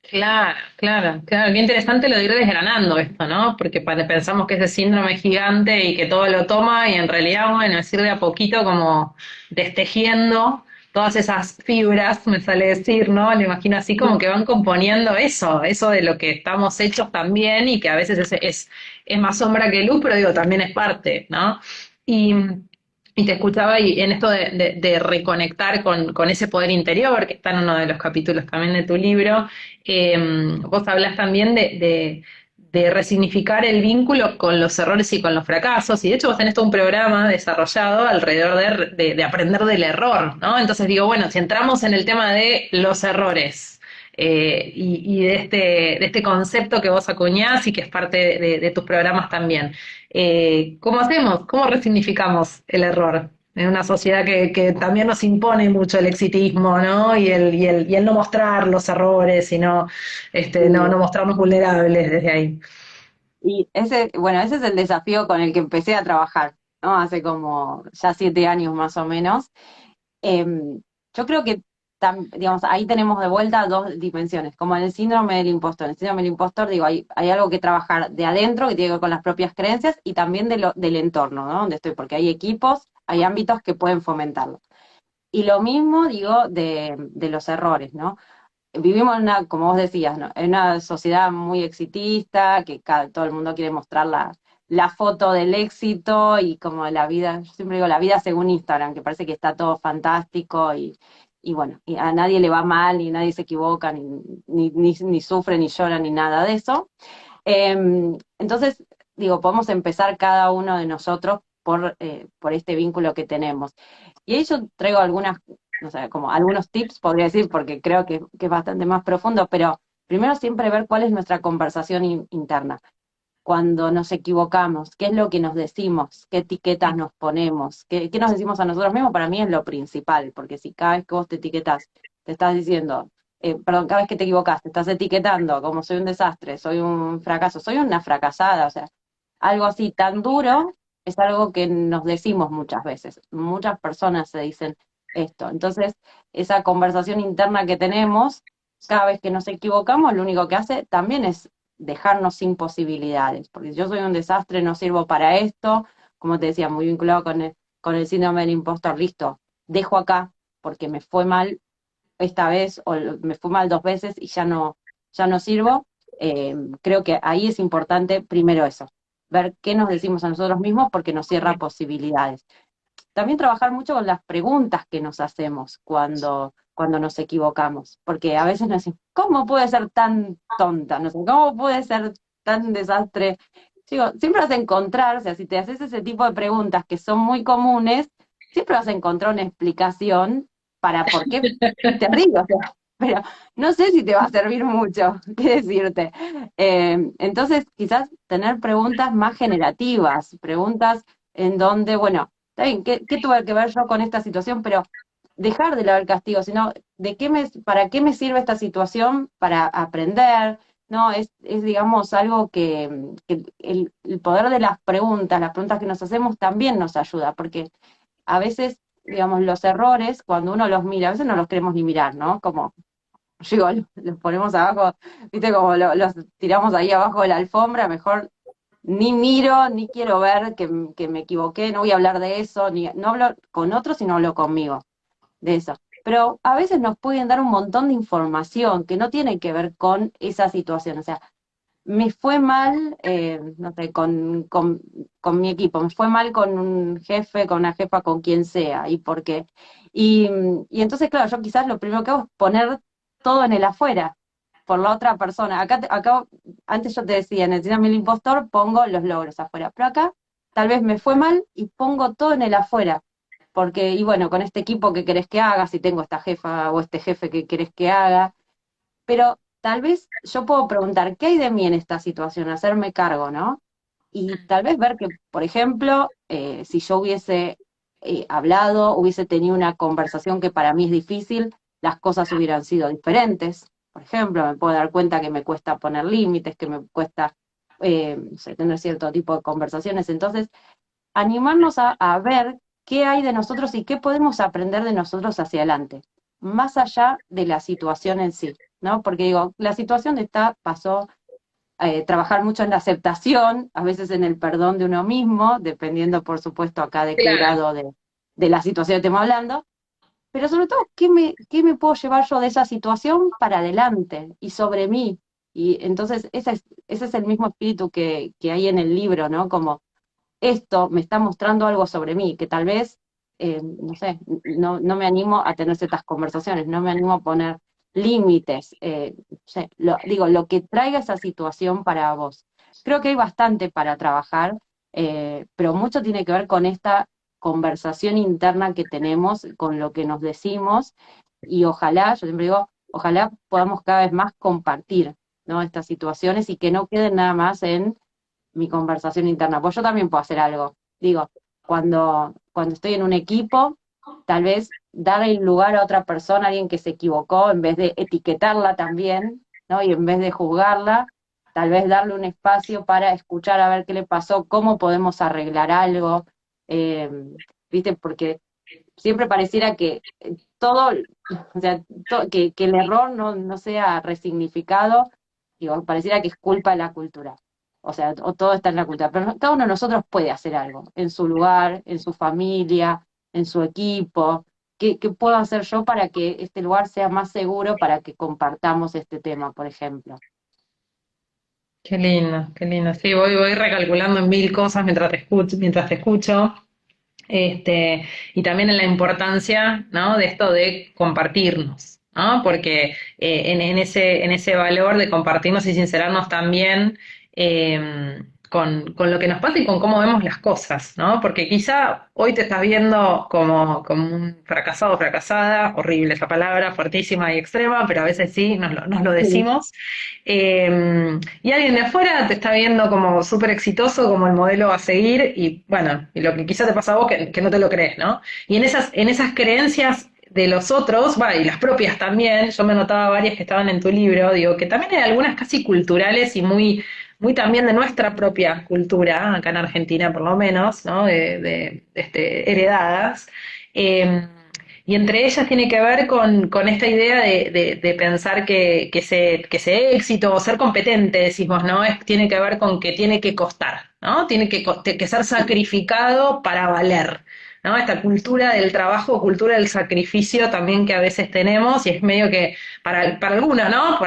Claro, claro, claro. Qué interesante lo de ir desgranando esto, ¿no? Porque pensamos que es el síndrome gigante y que todo lo toma y en realidad, bueno, es ir de a poquito como destejiendo todas esas fibras, me sale decir, ¿no? Lo imagino así como que van componiendo eso de lo que estamos hechos también y que a veces es más sombra que luz, pero digo, también es parte, ¿no? Y, y te escuchaba y en esto de reconectar con ese poder interior que está en uno de los capítulos también de tu libro. Vos hablás también de resignificar el vínculo con los errores y con los fracasos, y de hecho vos tenés todo un programa desarrollado alrededor de aprender del error, ¿no? Entonces digo, bueno, si entramos en el tema de los errores, y de este concepto que vos acuñás y que es parte de tus programas también, ¿cómo hacemos? ¿Cómo resignificamos el error? En una sociedad que también nos impone mucho el exitismo, ¿no? Y el no mostrar los errores, sino no mostrarnos vulnerables desde ahí. Y ese, bueno, ese es el desafío con el que empecé a trabajar, ¿no? Hace como ya 7 años más o menos. Yo creo que, digamos, ahí tenemos de vuelta dos dimensiones, como en el síndrome del impostor. En el síndrome del impostor, digo, hay algo que trabajar de adentro, que tiene que ver con las propias creencias, y también del entorno, ¿no? Donde estoy, porque hay equipos, hay ámbitos que pueden fomentarlo. Y lo mismo, digo, de los errores, ¿no? Vivimos en una, como vos decías, ¿no? En una sociedad muy exitista, que todo el mundo quiere mostrar la foto del éxito y como la vida, yo siempre digo la vida según Instagram, que parece que está todo fantástico y bueno, y a nadie le va mal, ni nadie se equivoca, ni sufre, ni llora, ni nada de eso. Entonces, digo, podemos empezar cada uno de nosotros por este vínculo que tenemos. Y ahí yo traigo algunas, no sé, como algunos tips, podría decir, porque creo que es bastante más profundo, pero primero siempre ver cuál es nuestra conversación interna. Cuando nos equivocamos, qué es lo que nos decimos, qué etiquetas nos ponemos, qué nos decimos a nosotros mismos, para mí es lo principal, porque si cada vez que vos te etiquetás, te estás diciendo, perdón, cada vez que te equivocás, te estás etiquetando como soy un desastre, soy un fracaso, soy una fracasada, o sea, algo así tan duro es algo que nos decimos muchas veces. Muchas personas se dicen esto. Entonces, esa conversación interna que tenemos, cada vez que nos equivocamos, lo único que hace también es dejarnos sin posibilidades, porque yo soy un desastre, no sirvo para esto, como te decía, muy vinculado con el síndrome del impostor, listo, dejo acá porque me fue mal esta vez o me fue mal 2 veces y ya no sirvo. Creo que ahí es importante primero eso, ver qué nos decimos a nosotros mismos porque nos cierra posibilidades. También trabajar mucho con las preguntas que nos hacemos cuando nos equivocamos, porque a veces nos decimos, ¿cómo puede ser tan tonta? No sé, ¿cómo puede ser tan desastre? Digo, siempre vas a encontrar, o sea, si te haces ese tipo de preguntas que son muy comunes, siempre vas a encontrar una explicación para por qué te ríes, o sea, pero no sé si te va a servir mucho, qué decirte. Entonces, quizás tener preguntas más generativas, preguntas en donde, bueno, está bien, ¿qué tuve que ver yo con esta situación? Pero dejar de lado el castigo, sino ¿para qué me sirve esta situación? Para aprender, ¿no? Es digamos, algo que el poder de las preguntas que nos hacemos también nos ayuda, porque a veces, digamos, los errores, cuando uno los mira, a veces no los queremos ni mirar, ¿no? Como, digo, los ponemos abajo, viste, como los tiramos ahí abajo de la alfombra, mejor ni miro, ni quiero ver que me equivoqué, no voy a hablar de eso, no hablo con otros, sino hablo conmigo de eso. Pero a veces nos pueden dar un montón de información que no tiene que ver con esa situación. O sea, me fue mal, no sé, con mi equipo, me fue mal con un jefe, con una jefa, con quien sea, y por qué. Y entonces, claro, yo quizás lo primero que hago es poner todo en el afuera, por la otra persona. Acá antes yo te decía, en el síndrome del impostor pongo los logros afuera, pero acá tal vez me fue mal y pongo todo en el afuera. Porque, y bueno, con este equipo que querés que haga, si tengo esta jefa o este jefe que querés que haga, pero tal vez yo puedo preguntar, ¿qué hay de mí en esta situación? Hacerme cargo, ¿no? Y tal vez ver que, por ejemplo, si yo hubiese hablado, hubiese tenido una conversación que para mí es difícil, las cosas hubieran sido diferentes. Por ejemplo, me puedo dar cuenta que me cuesta poner límites, que me cuesta no sé, tener cierto tipo de conversaciones. Entonces, animarnos a ver qué hay de nosotros y qué podemos aprender de nosotros hacia adelante, más allá de la situación en sí. ¿no? Porque digo, la situación pasó, trabajar mucho en la aceptación, a veces en el perdón de uno mismo, dependiendo, por supuesto, acá de qué Claro. grado de la situación estemos hablando, pero sobre todo, qué me puedo llevar yo de esa situación para adelante y sobre mí? Y entonces ese es el mismo espíritu que hay en el libro, ¿no? Como esto me está mostrando algo sobre mí, que tal vez, no sé, no me animo a tener ciertas conversaciones, no me animo a poner límites, no sé, digo, lo que traiga esa situación para vos. Creo que hay bastante para trabajar, pero mucho tiene que ver con esta conversación interna que tenemos, con lo que nos decimos, y ojalá, yo siempre digo, ojalá podamos cada vez más compartir, ¿no? Estas situaciones y que no queden nada más en mi conversación interna. Pues yo también puedo hacer algo. Digo, cuando estoy en un equipo, tal vez darle el lugar a otra persona, a alguien que se equivocó, en vez de etiquetarla también, ¿no? Y en vez de juzgarla, tal vez darle un espacio para escuchar a ver qué le pasó, cómo podemos arreglar algo, eh, ¿viste? Porque siempre pareciera que todo, o sea, que el error no sea resignificado, digo, pareciera que es culpa de la cultura. O sea, o todo está en la cultura, pero cada uno de nosotros puede hacer algo, en su lugar, en su familia, en su equipo. ¿Qué puedo hacer yo para que este lugar sea más seguro para que compartamos este tema, por ejemplo? Qué lindo, qué lindo. Sí, voy recalculando en mil cosas mientras te escucho. Y también en la importancia, ¿no? De esto de compartirnos, ¿no? Porque en ese valor de compartirnos y sincerarnos también con lo que nos pasa y con cómo vemos las cosas, ¿no? Porque quizá hoy te estás viendo como un fracasado o fracasada, horrible esa palabra, fuertísima y extrema, pero a veces sí, nos lo Sí, decimos. Y alguien de afuera te está viendo como súper exitoso, como el modelo a seguir, y bueno, y lo que quizá te pasa a vos que no te lo crees, ¿no? Y en esas creencias de los otros, va, y las propias también, yo me notaba varias que estaban en tu libro, digo, que también hay algunas casi culturales y muy también de nuestra propia cultura, acá en Argentina por lo menos, ¿no? Heredadas. Eh, y entre ellas tiene que ver con esta idea de pensar que ese éxito o ser competente, decís vos, ¿no? Tiene que ver con que tiene que costar, ¿no? Tiene que ser sacrificado para valer, ¿no? Esta cultura del trabajo, cultura del sacrificio también que a veces tenemos y es medio que para algunos, ¿no?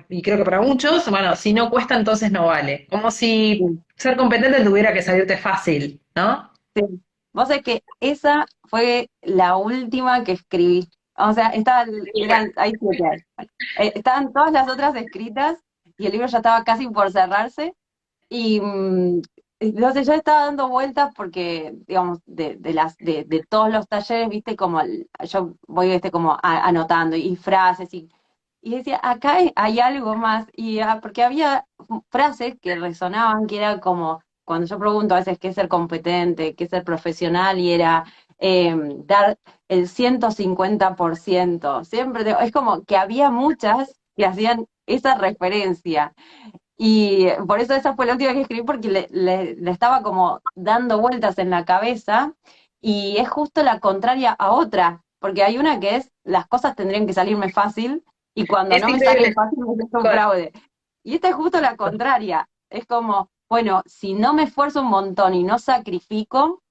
Y creo que para muchos, bueno, si no cuesta entonces no vale. Como si sí. ser competente tuviera que salirte fácil, ¿no? Sí. Vos sabés que esa fue la última que escribí. O sea, eran, hay 7 años. Estaban todas las otras escritas y el libro ya estaba casi por cerrarse. Y entonces yo estaba dando vueltas porque, digamos, de todos los talleres, viste, como yo voy, viste, como anotando y frases y decía, acá hay algo más. Y porque había frases que resonaban, que era como, cuando yo pregunto a veces qué es ser competente, qué es ser profesional, y era dar el 150%. Siempre, es como que había muchas que hacían esa referencia. Y por eso esa fue la última que escribí, porque le estaba como dando vueltas en la cabeza, y es justo la contraria a otra, porque hay una que es, las cosas tendrían que salirme fácil, y cuando Es no me increíble. salen fácil me siento un fraude. Y esta es justo la contraria, es como, bueno, si no me esfuerzo un montón y no sacrifico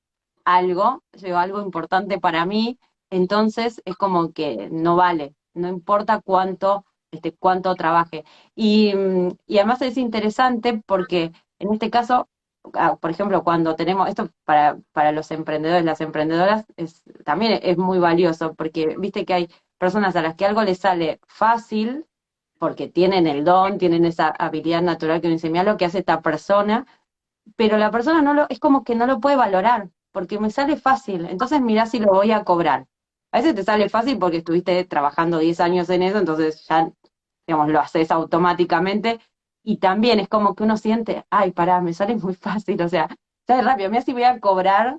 algo, llevo algo importante para mí, entonces es como que no vale, no importa cuánto trabaje. Y además es interesante porque en este caso, por ejemplo, cuando tenemos esto para los emprendedores, las emprendedoras, también es muy valioso, porque viste que hay personas a las que algo les sale fácil, porque tienen el don, tienen esa habilidad natural que uno dice, mira lo que hace esta persona, pero la persona es como que no lo puede valorar, porque me sale fácil, entonces mirá si lo voy a cobrar. A veces te sale fácil porque estuviste trabajando 10 años en eso, entonces ya, digamos, lo haces automáticamente, y también es como que uno siente, ay, pará, me sale muy fácil, o sea, sale rápido, mira si voy a cobrar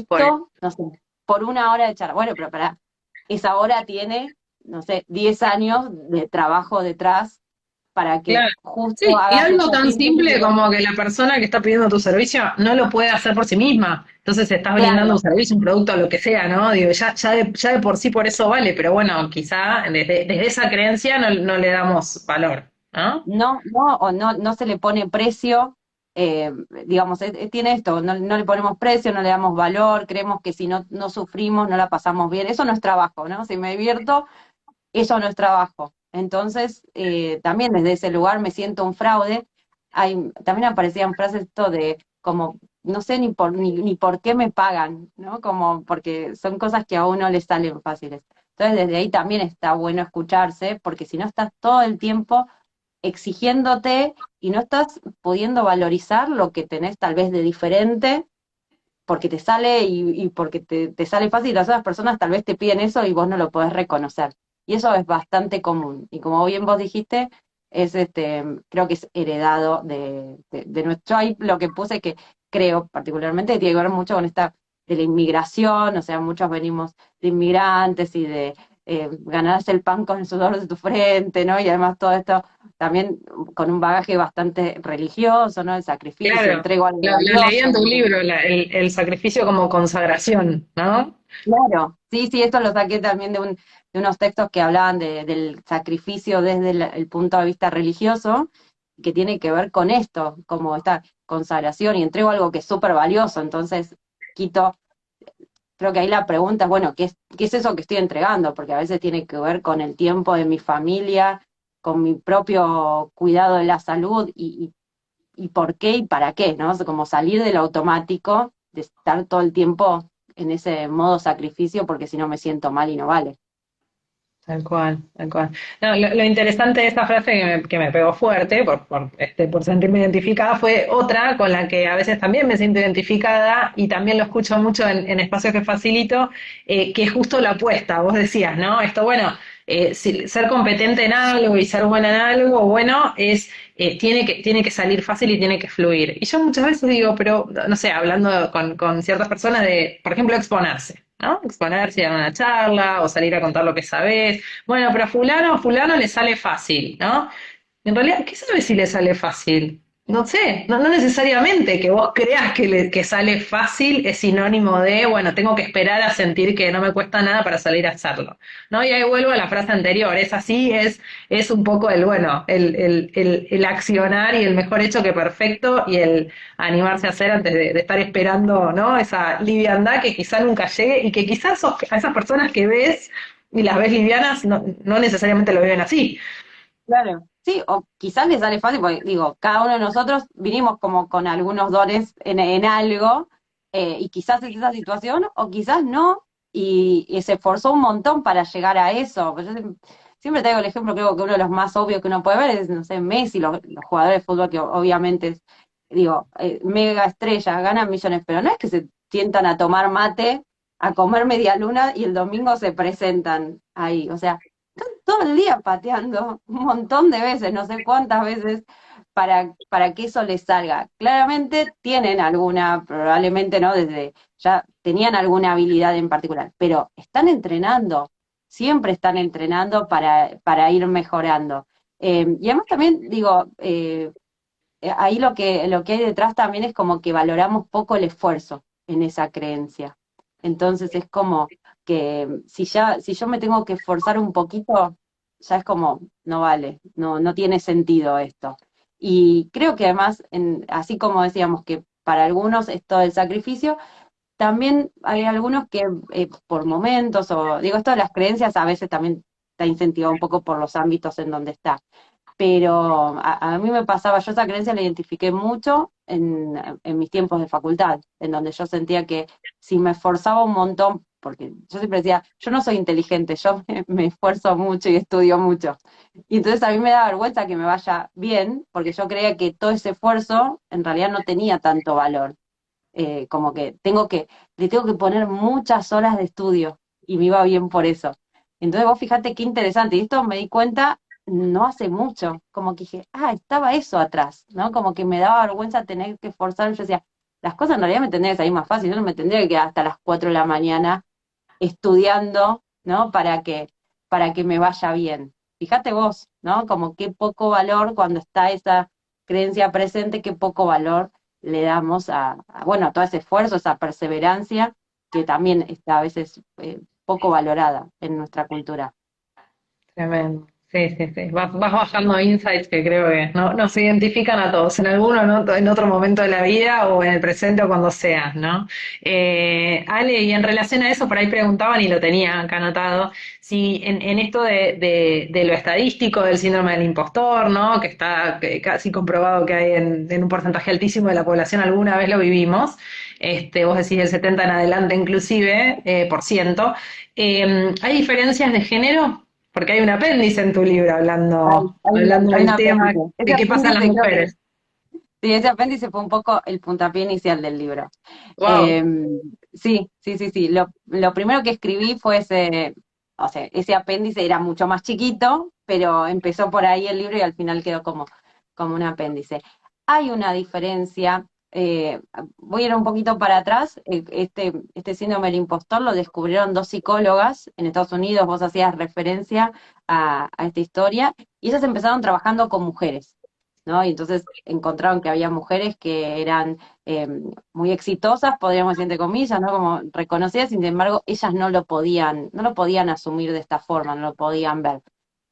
Por- esto, no sé, por 1 hora de charla. Bueno, pero esa hora tiene, no sé, 10 años de trabajo detrás, para que Claro. justo Sí, y hagas algo eso tan simple simple como que la persona que está pidiendo tu servicio no lo puede hacer por sí misma. Entonces estás brindando un claro. servicio, un producto, lo que sea, ¿no? Digo, ya de por sí por eso vale, pero bueno, quizá desde esa creencia no le damos valor, ¿no? No se le pone precio, eh, digamos, tiene esto, no le ponemos precio, no le damos valor, creemos que si no sufrimos, no la pasamos bien, eso no es trabajo, ¿no? Si me divierto, eso no es trabajo. Entonces, también desde ese lugar me siento un fraude. También aparecían frases esto de como, no sé ni por qué me pagan, ¿no? Como porque son cosas que a uno le salen fáciles. Entonces, desde ahí también está bueno escucharse, porque si no estás todo el tiempo exigiéndote y no estás pudiendo valorizar lo que tenés tal vez de diferente, porque te sale y porque te sale fácil, las otras personas tal vez te piden eso y vos no lo podés reconocer. Y eso es bastante común. Y como bien vos dijiste, creo que es heredado de nuestro. Ahí lo que puse que creo particularmente que tiene que ver mucho con esta de la inmigración, o sea, muchos venimos de inmigrantes y de ganarse el pan con el sudor de tu frente, ¿no? Y además todo esto también con un bagaje bastante religioso, ¿no? El sacrificio, Claro, entrego algo lo leí valioso. en tu libro, el sacrificio como consagración, ¿no? Claro, sí, sí, esto lo saqué también de unos textos que hablaban del sacrificio desde el punto de vista religioso, que tiene que ver con esto, como esta consagración y entrego algo que es súper valioso. Entonces, quito, creo que ahí la pregunta es, bueno, qué es eso que estoy entregando? Porque a veces tiene que ver con el tiempo de mi familia, con mi propio cuidado de la salud y por qué y para qué, ¿no? O sea, como salir del automático, de estar todo el tiempo en ese modo sacrificio, porque si no me siento mal y no vale. Tal cual, tal cual. No, lo interesante de esta frase que me pegó fuerte por sentirme identificada fue otra con la que a veces también me siento identificada y también lo escucho mucho en espacios que facilito, que es justo la apuesta. Vos decías, ¿no? Esto, bueno, ser competente en algo y ser buena en algo, bueno, tiene que salir fácil y tiene que fluir. Y yo muchas veces digo, pero, no sé, hablando con ciertas personas de, por ejemplo, exponerse. ¿No? Exponerse a una charla o salir a contar lo que sabés. Bueno, pero a fulano le sale fácil, ¿no? En realidad, ¿qué sabes si le sale fácil? No sé, no necesariamente que vos creas que sale fácil es sinónimo de, bueno, tengo que esperar a sentir que no me cuesta nada para salir a hacerlo, ¿no? Y ahí vuelvo a la frase anterior, es así, es un poco bueno, el accionar y el mejor hecho que perfecto y el animarse a hacer antes de estar esperando, ¿no? Esa liviandad que quizá nunca llegue y que quizás a esas personas que ves y las ves livianas no necesariamente lo viven así. Claro. Sí, o quizás les sale fácil, porque digo, cada uno de nosotros vinimos como con algunos dones en algo, y quizás es esa situación, o quizás no, y se esforzó un montón para llegar a eso. Pues yo siempre traigo el ejemplo, creo que uno de los más obvios que uno puede ver es, no sé, Messi, los jugadores de fútbol que obviamente es, digo, mega estrellas, ganan millones, pero no es que se sientan a tomar mate, a comer media luna y el domingo se presentan ahí. O sea, todo el día pateando, un montón de veces, no sé cuántas veces, para que eso les salga. Claramente tienen alguna, probablemente no, desde ya tenían alguna habilidad en particular, pero están entrenando, siempre están entrenando para ir mejorando. Y además también digo, ahí lo que hay detrás también es como que valoramos poco el esfuerzo en esa creencia. Entonces es como que si yo me tengo que esforzar un poquito, ya es como, no vale, no tiene sentido esto. Y creo que además, así como decíamos que para algunos esto del sacrificio, también hay algunos que por momentos, o digo, esto de las creencias a veces también está incentivado un poco por los ámbitos en donde está, pero a mí me pasaba, yo esa creencia la identifiqué mucho en mis tiempos de facultad, en donde yo sentía que si me esforzaba un montón, porque yo siempre decía, yo no soy inteligente, yo me esfuerzo mucho y estudio mucho. Y entonces a mí me da vergüenza que me vaya bien, porque yo creía que todo ese esfuerzo en realidad no tenía tanto valor. Como que le tengo que poner muchas horas de estudio y me iba bien por eso. Entonces vos fíjate qué interesante, y esto me di cuenta no hace mucho, como que dije, estaba eso atrás, ¿no? Como que me daba vergüenza tener que forzar, yo decía, las cosas en realidad me tendrían que salir más fácil, yo no me tendría que quedar hasta las 4 de la mañana estudiando, ¿no? Para que me vaya bien. fíjate vos, ¿no? Como qué poco valor cuando está esa creencia presente, qué poco valor le damos bueno, a todo ese esfuerzo, esa perseverancia, que también está a veces poco valorada en nuestra cultura. Tremendo. Sí, sí, sí. Vas bajando insights que creo que nos identifican a todos, en alguno, ¿no? En otro momento de la vida o en el presente o cuando sea, ¿no? Ale, y en relación a eso, por ahí preguntaban y lo tenía acá anotado, si en esto de lo estadístico del síndrome del impostor, ¿no? Que está casi comprobado que hay en un porcentaje altísimo de la población, alguna vez lo vivimos, vos decís el 70 en adelante inclusive, por ciento. ¿Hay diferencias de género? Porque hay un apéndice en tu libro hablando Hay un del tema apéndice. Ese de qué pasa en las apéndice creo que, mujeres. sí, ese apéndice fue un poco el puntapié inicial del libro. Wow. Eh, sí, sí, sí, sí. Lo primero que escribí fue o sea, ese apéndice era mucho más chiquito, pero empezó por ahí el libro y al final quedó como un apéndice. Hay una diferencia, voy a ir un poquito para atrás, este síndrome del impostor lo descubrieron dos psicólogas en Estados Unidos, vos hacías referencia a esta historia, y ellas empezaron trabajando con mujeres, ¿no? Y entonces encontraron que había mujeres que eran eh, muy exitosas, podríamos decir entre comillas, ¿no? Como reconocidas, sin embargo, ellas no lo podían asumir de esta forma, no lo podían ver.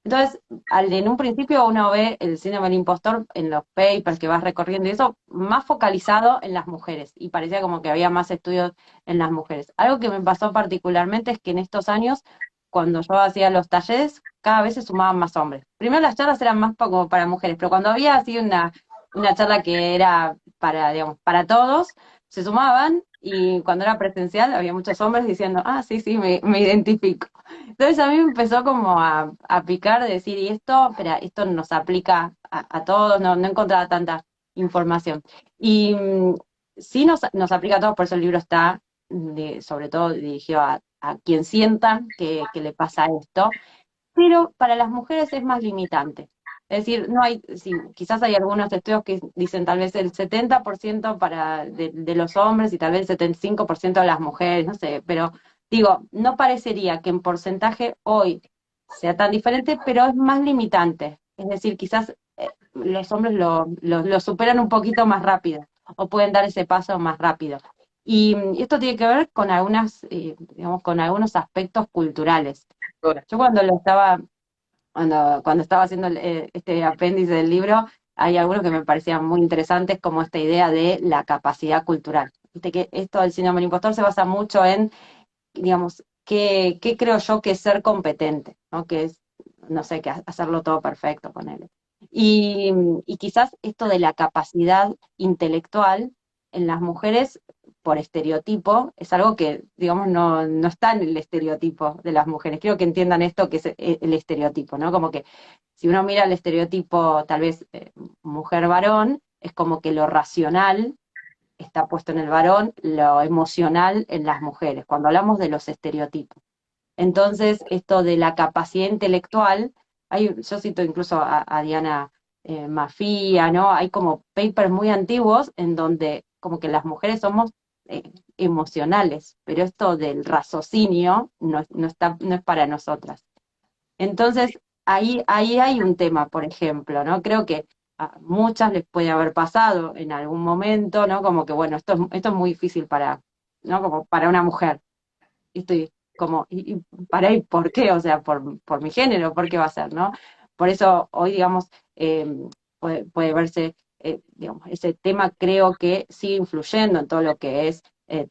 Entonces, en un principio uno ve el síndrome del impostor en los papers que vas recorriendo y eso más focalizado en las mujeres y parecía como que había más estudios en las mujeres. Algo que me pasó particularmente es que en estos años, cuando yo hacía los talleres, cada vez se sumaban más hombres. Primero las charlas eran más como para mujeres, pero cuando había así una charla que era para, digamos, para todos, se sumaban y cuando era presencial había muchos hombres diciendo, ah, sí, sí, me identifico. Entonces a mí me empezó como a picar de decir, y esto, espera, esto nos aplica a todos, no encontraba tanta información. Y sí nos aplica a todos, por eso el libro está sobre todo dirigido a quien sienta que le pasa esto, pero para las mujeres es más limitante. Es decir, no hay, sí, quizás hay algunos estudios que dicen tal vez el 70% de los hombres y tal vez el 75% de las mujeres, no sé, pero digo, no parecería que en porcentaje hoy sea tan diferente, pero es más limitante. Es decir, quizás los hombres lo superan un poquito más rápido o pueden dar ese paso más rápido. Y esto tiene que ver con digamos, con algunos aspectos culturales. Yo cuando estaba haciendo este apéndice del libro, hay algunos que me parecían muy interesantes, como esta idea de la capacidad cultural. Viste que esto del síndrome del impostor se basa mucho en, digamos, qué creo yo que es ser competente, ¿no? Que es, no sé, que hacerlo todo perfecto con él. Y, y quizás esto de la capacidad intelectual en las mujeres, por estereotipo, es algo que, digamos, no está en el estereotipo de las mujeres. Quiero que entiendan esto que es el estereotipo, ¿no? Como que si uno mira el estereotipo, tal vez mujer-varón, es como que lo racional está puesto en el varón, lo emocional en las mujeres, cuando hablamos de los estereotipos. Entonces, esto de la capacidad intelectual, yo cito incluso a Diana Mafia, ¿no? Hay como papers muy antiguos en donde como que las mujeres somos emocionales, pero esto del raciocinio no es para nosotras. Entonces, ahí hay un tema, por ejemplo, ¿no? Creo que a muchas les puede haber pasado en algún momento, ¿no? Como que, bueno, esto es muy difícil ¿no? Como para una mujer. Y estoy como, y para ahí, ¿por qué? O sea, por mi género, ¿por qué va a ser, no? Por eso hoy, digamos, puede verse, digamos, ese tema creo que sigue influyendo en todo lo que es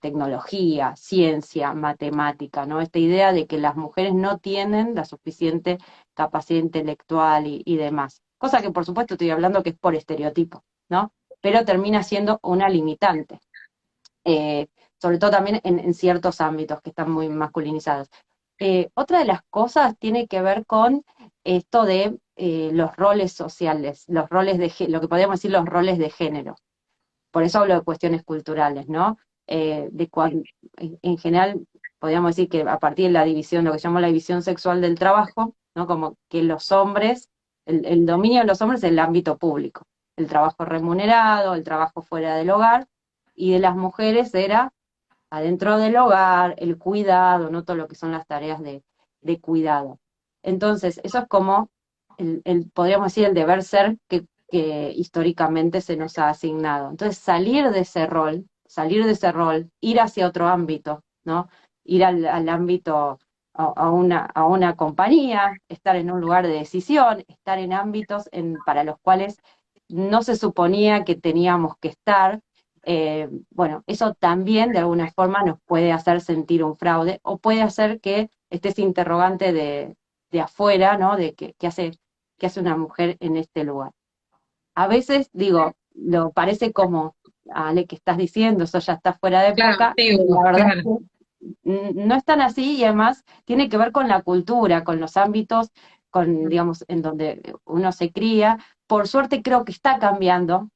tecnología, ciencia, matemática, ¿no? Esta idea de que las mujeres no tienen la suficiente capacidad intelectual y demás. Cosa que, por supuesto, estoy hablando que es por estereotipo, ¿no? Pero termina siendo una limitante. Eh, Sobre todo también en ciertos ámbitos que están muy masculinizados. Otra de las cosas tiene que ver con esto de los roles sociales, lo que podríamos decir los roles de género. Por eso hablo de cuestiones culturales, ¿no? En general, podríamos decir que a partir de la división, lo que llamamos la división sexual del trabajo, ¿no? Como que los hombres, el dominio de los hombres es el ámbito público, el trabajo remunerado, el trabajo fuera del hogar, y de las mujeres era adentro del hogar, el cuidado, no todo lo que son las tareas de cuidado. Entonces, eso es como podríamos decir, el deber ser que históricamente se nos ha asignado. Entonces, salir de ese rol, ir hacia otro ámbito, ¿no? Ir al ámbito, a una compañía, estar en un lugar de decisión, estar en ámbitos para los cuales no se suponía que teníamos que estar. Bueno, eso también de alguna forma nos puede hacer sentir un fraude o puede hacer que estés interrogante de afuera, ¿no? De qué hace una mujer en este lugar. A veces, digo, lo parece como, Ale, que estás diciendo, eso ya está fuera de Claro, época, la antiguo, verdad es claro. que no es tan así y además tiene que ver con la cultura, con los ámbitos, digamos, en donde uno se cría. Por suerte creo que está cambiando,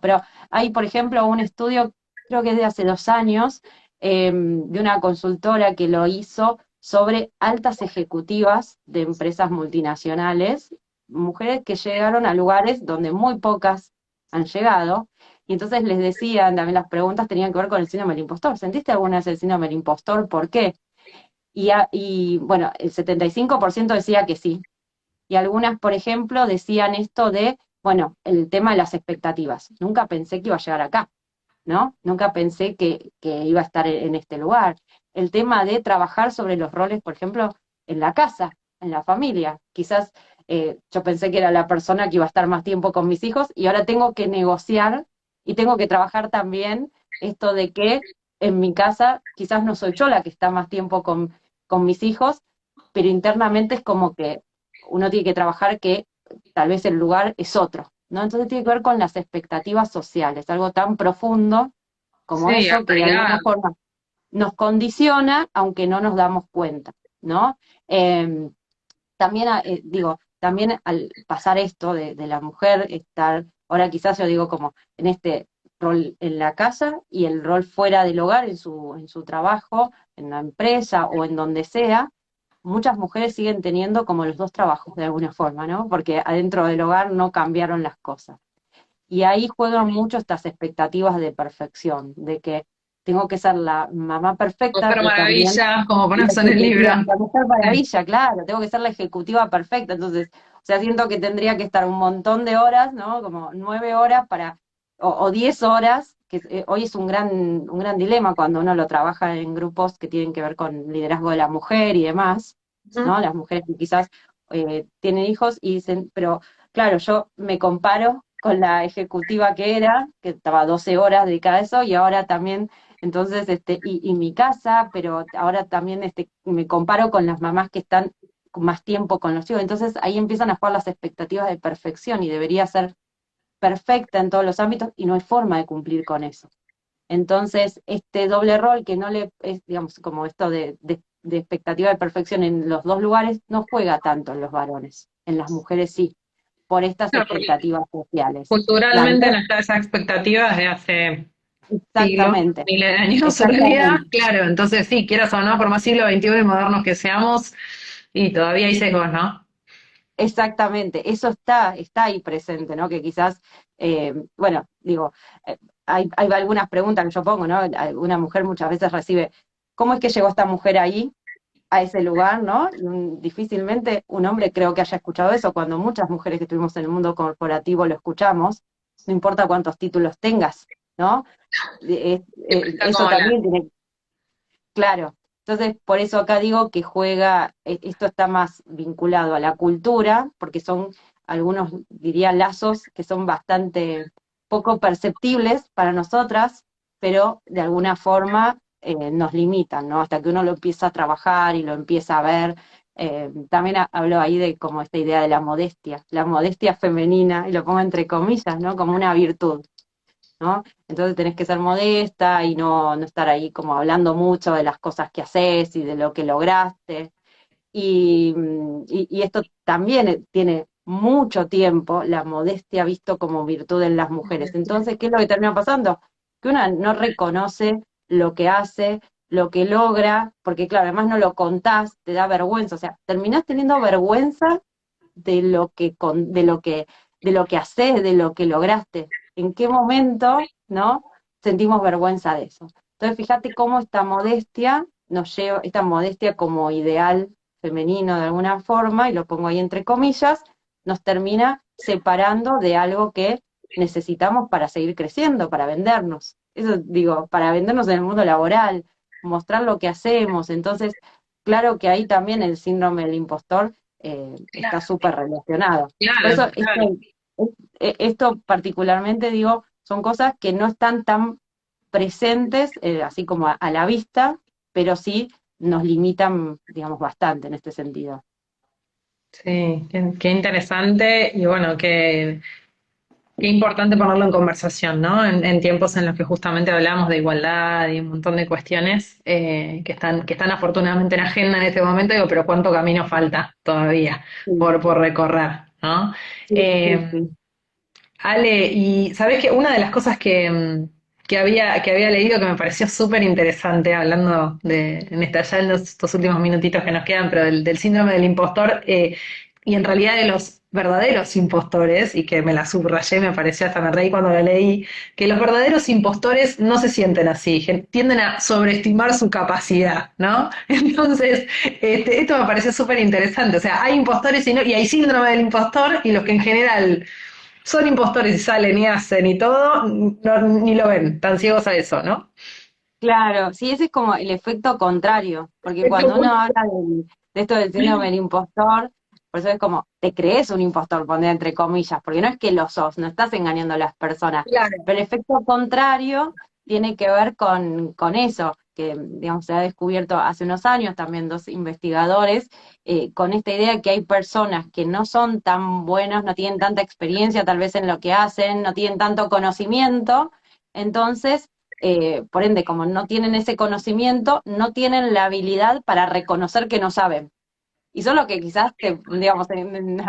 pero hay, por ejemplo, un estudio, creo que es de hace 2 años, de una consultora que lo hizo sobre altas ejecutivas de empresas multinacionales, mujeres que llegaron a lugares donde muy pocas han llegado, y entonces les decían, también las preguntas tenían que ver con el síndrome del impostor. ¿Sentiste alguna vez el síndrome del impostor? ¿Por qué? Y bueno, el 75% decía que sí, y algunas, por ejemplo, decían esto de, bueno, el tema de las expectativas. Nunca pensé que iba a llegar acá, ¿no? Nunca pensé que iba a estar en este lugar. El tema de trabajar sobre los roles, por ejemplo, en la casa, en la familia. Quizás yo pensé que era la persona que iba a estar más tiempo con mis hijos y ahora tengo que negociar y tengo que trabajar también esto de que en mi casa quizás no soy yo la que está más tiempo con mis hijos, pero internamente es como que uno tiene que trabajar que tal vez el lugar es otro, ¿no? Entonces tiene que ver con las expectativas sociales, algo tan profundo como Sí, eso que de alguna arraigado. forma nos condiciona, aunque no nos damos cuenta, ¿no? También, digo, también al pasar esto de la mujer, estar, ahora quizás yo digo como en este rol en la casa y el rol fuera del hogar, en su trabajo, en la empresa o en donde sea, muchas mujeres siguen teniendo como los dos trabajos de alguna forma, ¿no? Porque adentro del hogar no cambiaron las cosas. Y ahí juegan mucho estas expectativas de perfección, de que tengo que ser la mamá perfecta Mujer y también Maravilla, como la pones en el libro. ejecutiva, la mujer Sí. maravilla, claro, tengo que ser la ejecutiva perfecta. Entonces, o sea, siento que tendría que estar un montón de horas, ¿no? Como 9 horas o 10 horas, que hoy es un gran dilema cuando uno lo trabaja en grupos que tienen que ver con liderazgo de la mujer y demás, Ujú. ¿no? Las mujeres que quizás tienen hijos y dicen, pero claro, yo me comparo con la ejecutiva que era, que estaba 12 horas dedicada a eso, y ahora también, entonces, y mi casa, pero ahora también me comparo con las mamás que están con más tiempo con los hijos. Entonces ahí empiezan a jugar las expectativas de perfección y debería ser perfecta en todos los ámbitos y no hay forma de cumplir con eso. Entonces, este doble rol que no le es, digamos, como esto de expectativa de perfección en los dos lugares, no juega tanto en los varones, en las mujeres sí, por estas No, porque expectativas sociales. La culturalmente mujer, no está esa expectativa desde hace siglos, exactamente, miles de años en realidad. exactamente. Claro, entonces sí, quieras o no, por más siglo XXI y modernos que seamos, y todavía hay sesgos, ¿no? Exactamente, eso está ahí presente, ¿no? Que quizás, bueno, digo, hay algunas preguntas que yo pongo, ¿no? Una mujer muchas veces recibe, ¿cómo es que llegó esta mujer ahí, a ese lugar, ¿no? Y difícilmente un hombre creo que haya escuchado eso, cuando muchas mujeres que estuvimos en el mundo corporativo lo escuchamos, no importa cuántos títulos tengas, ¿no? Siempre está Eso como la... también tiene. Claro, entonces por eso acá digo que juega, esto está más vinculado a la cultura, porque son algunos, diría, lazos que son bastante poco perceptibles para nosotras, pero de alguna forma nos limitan, ¿no? Hasta que uno lo empieza a trabajar y lo empieza a ver. También hablo ahí de como esta idea de la modestia femenina, y lo pongo entre comillas, ¿no? Como una virtud, ¿no? Entonces tenés que ser modesta y no estar ahí como hablando mucho de las cosas que haces y de lo que lograste. Y esto también tiene mucho tiempo, la modestia visto como virtud en las mujeres. Entonces, ¿qué es lo que termina pasando? Que una no reconoce lo que hace, lo que logra, porque claro, además no lo contás, te da vergüenza, o sea, terminás teniendo vergüenza de lo que haces, de lo que lograste. ¿En qué momento, no? Sentimos vergüenza de eso. Entonces, fíjate cómo esta modestia nos lleva, esta modestia como ideal femenino de alguna forma, y lo pongo ahí entre comillas, nos termina separando de algo que necesitamos para seguir creciendo, para vendernos. Eso digo, para vendernos en el mundo laboral, mostrar lo que hacemos. Entonces, claro que ahí también el síndrome del impostor está súper relacionado. Por eso Claro, claro. esto particularmente, digo, son cosas que no están tan presentes, así como a la vista, pero sí nos limitan, digamos, bastante en este sentido. Sí, qué interesante y bueno, qué importante ponerlo en conversación, ¿no? En tiempos en los que justamente hablamos de igualdad y un montón de cuestiones que están afortunadamente en agenda en este momento, digo, pero cuánto camino falta todavía Sí, por recorrer, ¿no? sí, sí, Eh, sí. Ale, y sabés que una de las cosas que había leído que me pareció súper interesante, hablando ya en estos últimos minutitos que nos quedan, pero del síndrome del impostor, y en realidad de los verdaderos impostores, y que me la subrayé, me pareció, hasta me reí cuando la leí, que los verdaderos impostores no se sienten así, tienden a sobreestimar su capacidad, ¿no? Entonces, esto me pareció súper interesante, o sea, hay impostores y hay síndrome del impostor, y los que en general son impostores y salen y hacen y todo, ni lo ven, tan ciegos a eso, ¿no? Claro, sí, ese es como el efecto contrario, porque cuando uno habla de esto del síndrome del impostor, por eso es como, te crees un impostor, poner entre comillas, porque no es que lo sos, no estás engañando a las personas, Claro. pero el efecto contrario tiene que ver con eso, que digamos se ha descubierto hace unos años también dos investigadores, con esta idea de que hay personas que no son tan buenas, no tienen tanta experiencia tal vez en lo que hacen, no tienen tanto conocimiento, entonces por ende, como no tienen ese conocimiento, no tienen la habilidad para reconocer que no saben. Y son los que quizás te, digamos,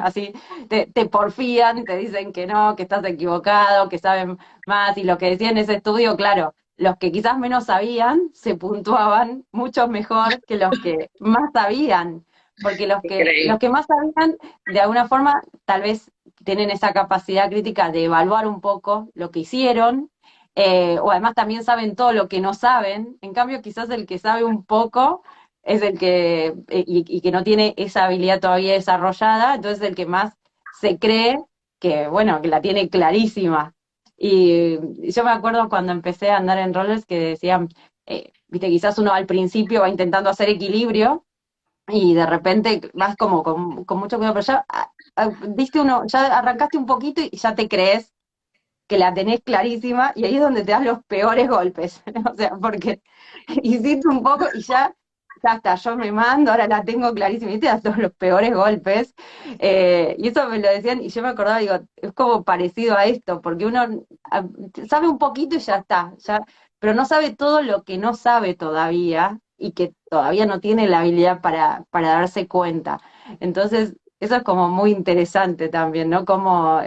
así, te porfían, te dicen que no, que estás equivocado, que saben más. Y lo que decía en ese estudio, claro, los que quizás menos sabían se puntuaban mucho mejor que los que más sabían. Porque los Increíble. que más sabían, de alguna forma, tal vez tienen esa capacidad crítica de evaluar un poco lo que hicieron, o además también saben todo lo que no saben. En cambio, quizás el que sabe un poco es el que, y que no tiene esa habilidad todavía desarrollada, entonces el que más se cree que, bueno, que la tiene clarísima. Y yo me acuerdo cuando empecé a andar en rollers que decían, viste, quizás uno al principio va intentando hacer equilibrio y de repente vas como con mucho cuidado, pero ya viste uno, ya arrancaste un poquito y ya te crees que la tenés clarísima y ahí es donde te das los peores golpes, o sea, porque hiciste un poco y ya está, yo me mando, ahora la tengo clarísima y te das todos los peores golpes. Y eso me lo decían y yo me acordaba, digo, es como parecido a esto, porque uno sabe un poquito y ya está, ya, pero no sabe todo lo que no sabe todavía y que todavía no tiene la habilidad para darse cuenta. Entonces, eso es como muy interesante también, ¿no? Como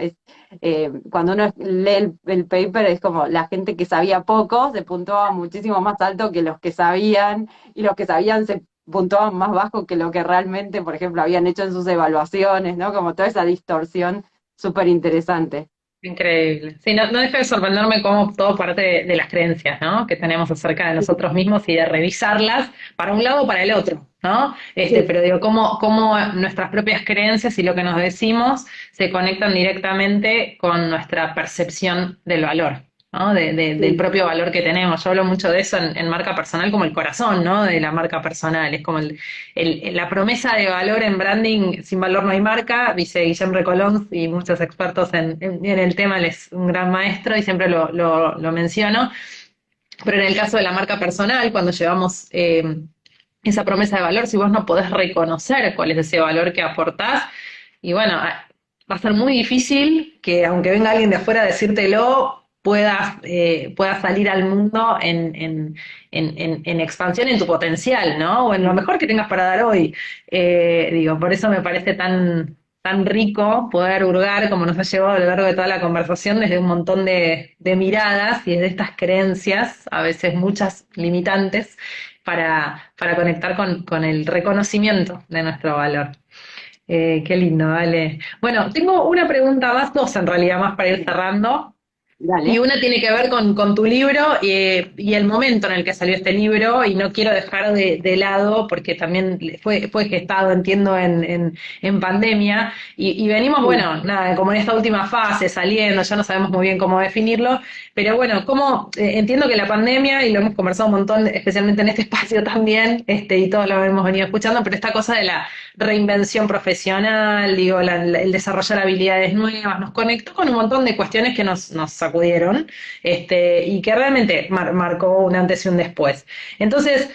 cuando uno lee el paper es como la gente que sabía poco se puntuaba muchísimo más alto que los que sabían y los que sabían se puntuaban más bajo que lo que realmente, por ejemplo, habían hecho en sus evaluaciones, ¿no? Como toda esa distorsión súper interesante. Increíble. Sí, no deja de sorprenderme cómo todo parte de las creencias, ¿no? Que tenemos acerca de Sí, nosotros mismos y de revisarlas para un lado o para el otro, ¿no? sí, Pero digo, cómo nuestras propias creencias y lo que nos decimos se conectan directamente con nuestra percepción del valor, ¿no? Del sí, propio valor que tenemos. Yo hablo mucho de eso en marca personal como el corazón, ¿no? De la marca personal. Es como la promesa de valor en branding, sin valor no hay marca, dice Guillem Recolons y muchos expertos en el tema, él es un gran maestro y siempre lo menciono. Pero en el caso de la marca personal, cuando llevamos esa promesa de valor, si vos no podés reconocer cuál es ese valor que aportás, y bueno, va a ser muy difícil que aunque venga alguien de afuera a decírtelo, puedas salir al mundo en expansión en tu potencial, ¿no? O en lo mejor que tengas para dar hoy. Digo, por eso me parece tan rico poder hurgar, como nos ha llevado a lo largo de toda la conversación, desde un montón de miradas y desde estas creencias, a veces muchas limitantes, para conectar con el reconocimiento de nuestro valor. Qué lindo, vale. Bueno, tengo una pregunta más, dos en realidad más para ir cerrando. Dale. Y una tiene que ver con tu libro y el momento en el que salió este libro, y no quiero dejar de lado, porque también fue gestado, entiendo, en pandemia, y venimos, Sí. bueno, nada, como en esta última fase, saliendo, ya no sabemos muy bien cómo definirlo, pero bueno, como entiendo que la pandemia, y lo hemos conversado un montón, especialmente en este espacio también, y todos lo hemos venido escuchando, pero esta cosa de la reinvención profesional, digo, el desarrollar habilidades nuevas, nos conectó con un montón de cuestiones que nos sacudieron, y que realmente marcó un antes y un después. Entonces,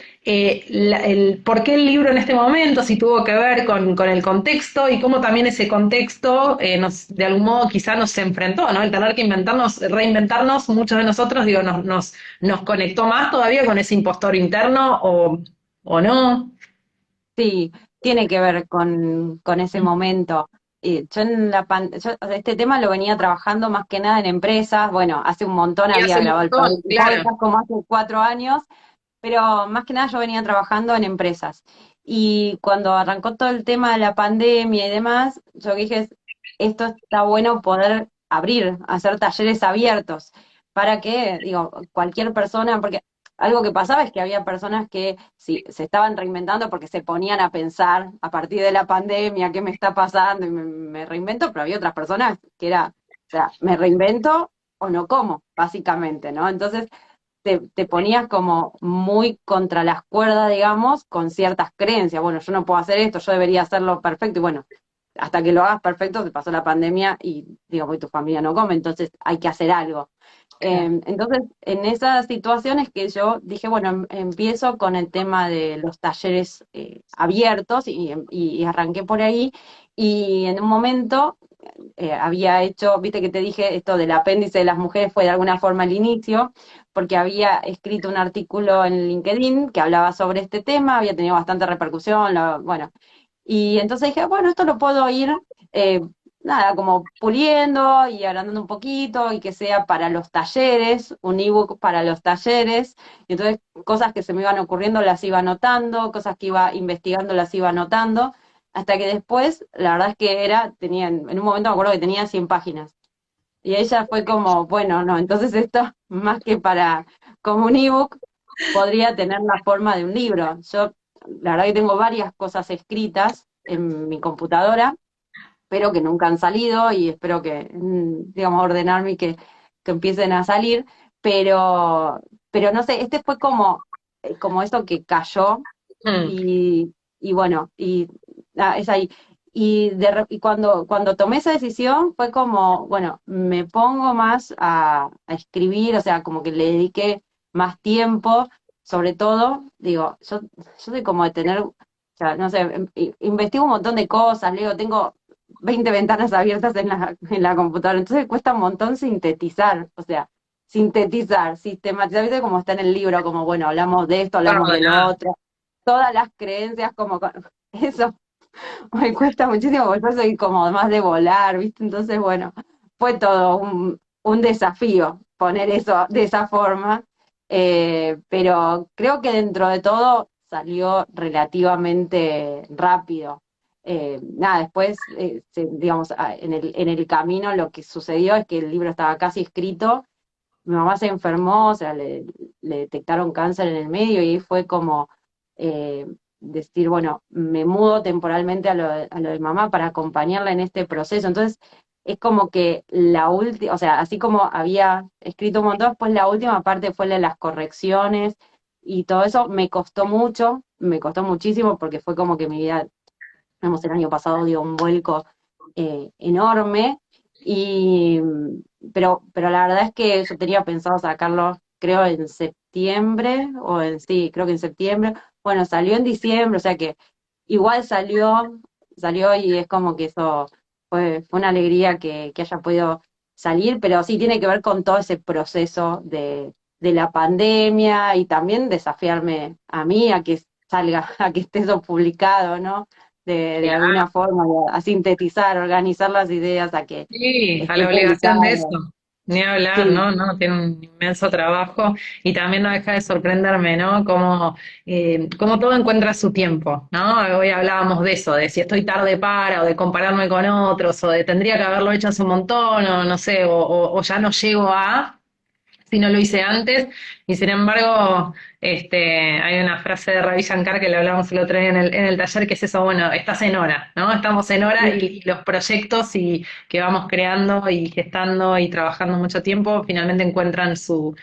¿por qué el libro en este momento? Si tuvo que ver con el contexto y cómo también ese contexto de algún modo quizá nos enfrentó, ¿no? El tener que inventarnos, reinventarnos, muchos de nosotros, digo, nos conectó más todavía con ese impostor interno o no. Sí, tiene que ver con ese momento. Yo o sea, este tema lo venía trabajando más que nada en empresas. Bueno, hace un montón Y había hace un grabado el montón, claro. podcast como hace 4 años, pero más que nada yo venía trabajando en empresas. Y cuando arrancó todo el tema de la pandemia y demás, yo dije, esto está bueno poder abrir, hacer talleres abiertos, para que, digo, cualquier persona, porque algo que pasaba es que había personas que sí, se estaban reinventando porque se ponían a pensar a partir de la pandemia, qué me está pasando, y me reinvento, pero había otras personas que era, o sea, me reinvento o no como, básicamente, ¿no? Entonces, te ponías como muy contra las cuerdas, digamos, con ciertas creencias. Bueno, yo no puedo hacer esto, yo debería hacerlo perfecto. Y bueno, hasta que lo hagas perfecto, se pasó la pandemia y, digamos, y tu familia no come, entonces hay que hacer algo. Entonces, en esas situaciones que yo dije, bueno, empiezo con el tema de los talleres abiertos y arranqué por ahí. Y en un momento había hecho, viste que te dije, esto del apéndice de las mujeres fue de alguna forma el inicio, porque había escrito un artículo en LinkedIn que hablaba sobre este tema, había tenido bastante repercusión, bueno, y entonces dije, bueno, esto lo puedo ir, eh, nada, como puliendo y agrandando un poquito y que sea para los talleres, un ebook para los talleres. Y entonces cosas que se me iban ocurriendo las iba anotando, cosas que iba investigando las iba anotando, hasta que después, la verdad es que en un momento me acuerdo que tenía 100 páginas. Y ella fue como, bueno, no, entonces esto, más que para como un ebook, podría tener la forma de un libro. Yo, la verdad que tengo varias cosas escritas en mi computadora, pero que nunca han salido y espero que, digamos, ordenarme y que empiecen a salir, pero no sé, este fue como eso que cayó Mm. y bueno, y es ahí. Y cuando tomé esa decisión fue como, bueno, me pongo más a escribir, o sea, como que le dediqué más tiempo, sobre todo, digo, yo soy como de tener, o sea, no sé, investigo un montón de cosas, leo, tengo 20 ventanas abiertas en la computadora, entonces cuesta un montón sintetizar, o sea, sistematizar, ¿viste? Como está en el libro, como, bueno, hablamos de esto, hablamos de lo Ordenada. otro, todas las creencias, como eso me cuesta muchísimo, porque yo soy como más de volar, ¿viste? Entonces, bueno, fue todo un desafío poner eso de esa forma, pero creo que dentro de todo salió relativamente rápido. Nada, después, digamos, en el camino lo que sucedió es que el libro estaba casi escrito, mi mamá se enfermó, o sea, le detectaron cáncer en el medio y ahí fue como eh, decir, bueno, me mudo temporalmente a lo de mamá para acompañarla en este proceso. Entonces, es como que la última, o sea, así como había escrito un montón, pues la última parte fue la de las correcciones y todo eso me costó mucho, me costó muchísimo porque fue como que mi vida, digamos, el año pasado dio un vuelco enorme, y, pero la verdad es que yo tenía pensado sacarlo, creo, en septiembre, sí, creo que en septiembre. Bueno, salió en diciembre, o sea que igual salió y es como que eso fue una alegría que haya podido salir, pero sí tiene que ver con todo ese proceso de la pandemia y también desafiarme a mí a que salga, a que esté eso publicado, ¿no? De alguna forma, a sintetizar, organizar las ideas, a que Sí, a esté la obligación de publicado. eso. Ni hablar, Sí, ¿no? No, tiene un inmenso trabajo y también no deja de sorprenderme, ¿no? Cómo todo encuentra su tiempo, ¿no? Hoy hablábamos de eso, de si estoy tarde para, o de compararme con otros, o de tendría que haberlo hecho hace un montón, o no sé, o ya no llego a si no lo hice antes, y sin embargo, hay una frase de Ravi Shankar que le hablamos el otro día en el taller, que es eso, bueno, estás en hora, ¿no? Estamos en hora sí, y los proyectos que vamos creando y gestando y trabajando mucho tiempo, finalmente encuentran su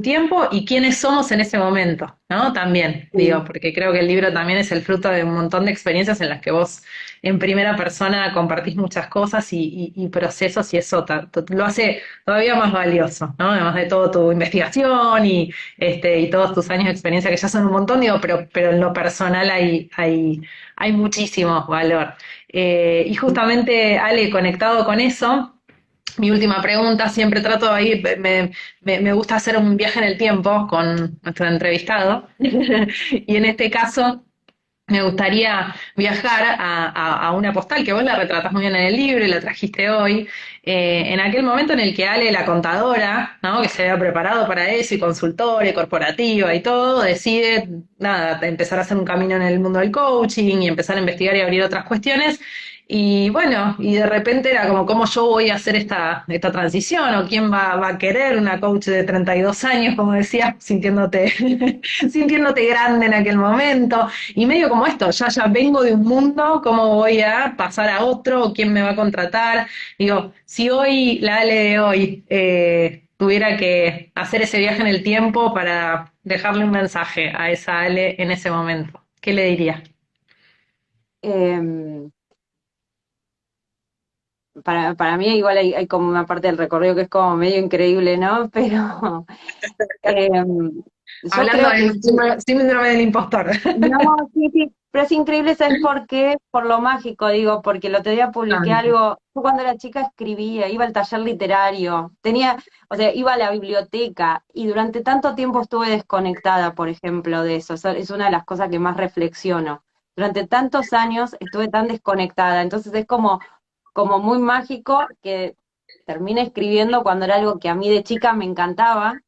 tiempo y quiénes somos en ese momento, ¿no? También, digo, sí. porque creo que el libro también es el fruto de un montón de experiencias en las que vos en primera persona compartís muchas cosas y procesos y eso lo hace todavía más valioso, ¿no? Además de toda tu investigación y todos tus años de experiencia, que ya son un montón, digo, pero en lo personal hay muchísimo valor. Y justamente, Ale, conectado con eso, mi última pregunta, siempre trato ahí, me gusta hacer un viaje en el tiempo con nuestro entrevistado, y en este caso me gustaría viajar a una postal que vos la retratás muy bien en el libro y la trajiste hoy, en aquel momento en el que Ale, la contadora, ¿no? Que se había preparado para eso y consultora y corporativa y todo, decide nada, empezar a hacer un camino en el mundo del coaching y empezar a investigar y abrir otras cuestiones. Y bueno, y de repente era como, ¿cómo yo voy a hacer esta transición? ¿O quién va a querer una coach de 32 años, como decía, sintiéndote grande en aquel momento? Y medio como esto, ya vengo de un mundo, ¿cómo voy a pasar a otro? ¿O quién me va a contratar? Digo, si hoy, la Ale de hoy, tuviera que hacer ese viaje en el tiempo para dejarle un mensaje a esa Ale en ese momento, ¿qué le diría? Em, para mí igual hay como una parte del recorrido que es como medio increíble, ¿no? Pero yo Hablando creo que del sí. síndrome del impostor. No, sí, sí, pero es increíble, ¿sabes por qué? Por lo mágico, digo, porque el otro día publiqué algo, yo cuando era chica escribía, iba al taller literario, o sea, iba a la biblioteca y durante tanto tiempo estuve desconectada, por ejemplo, de eso. Es una de las cosas que más reflexiono. Durante tantos años estuve tan desconectada, entonces es como muy mágico que termine escribiendo cuando era algo que a mí de chica me encantaba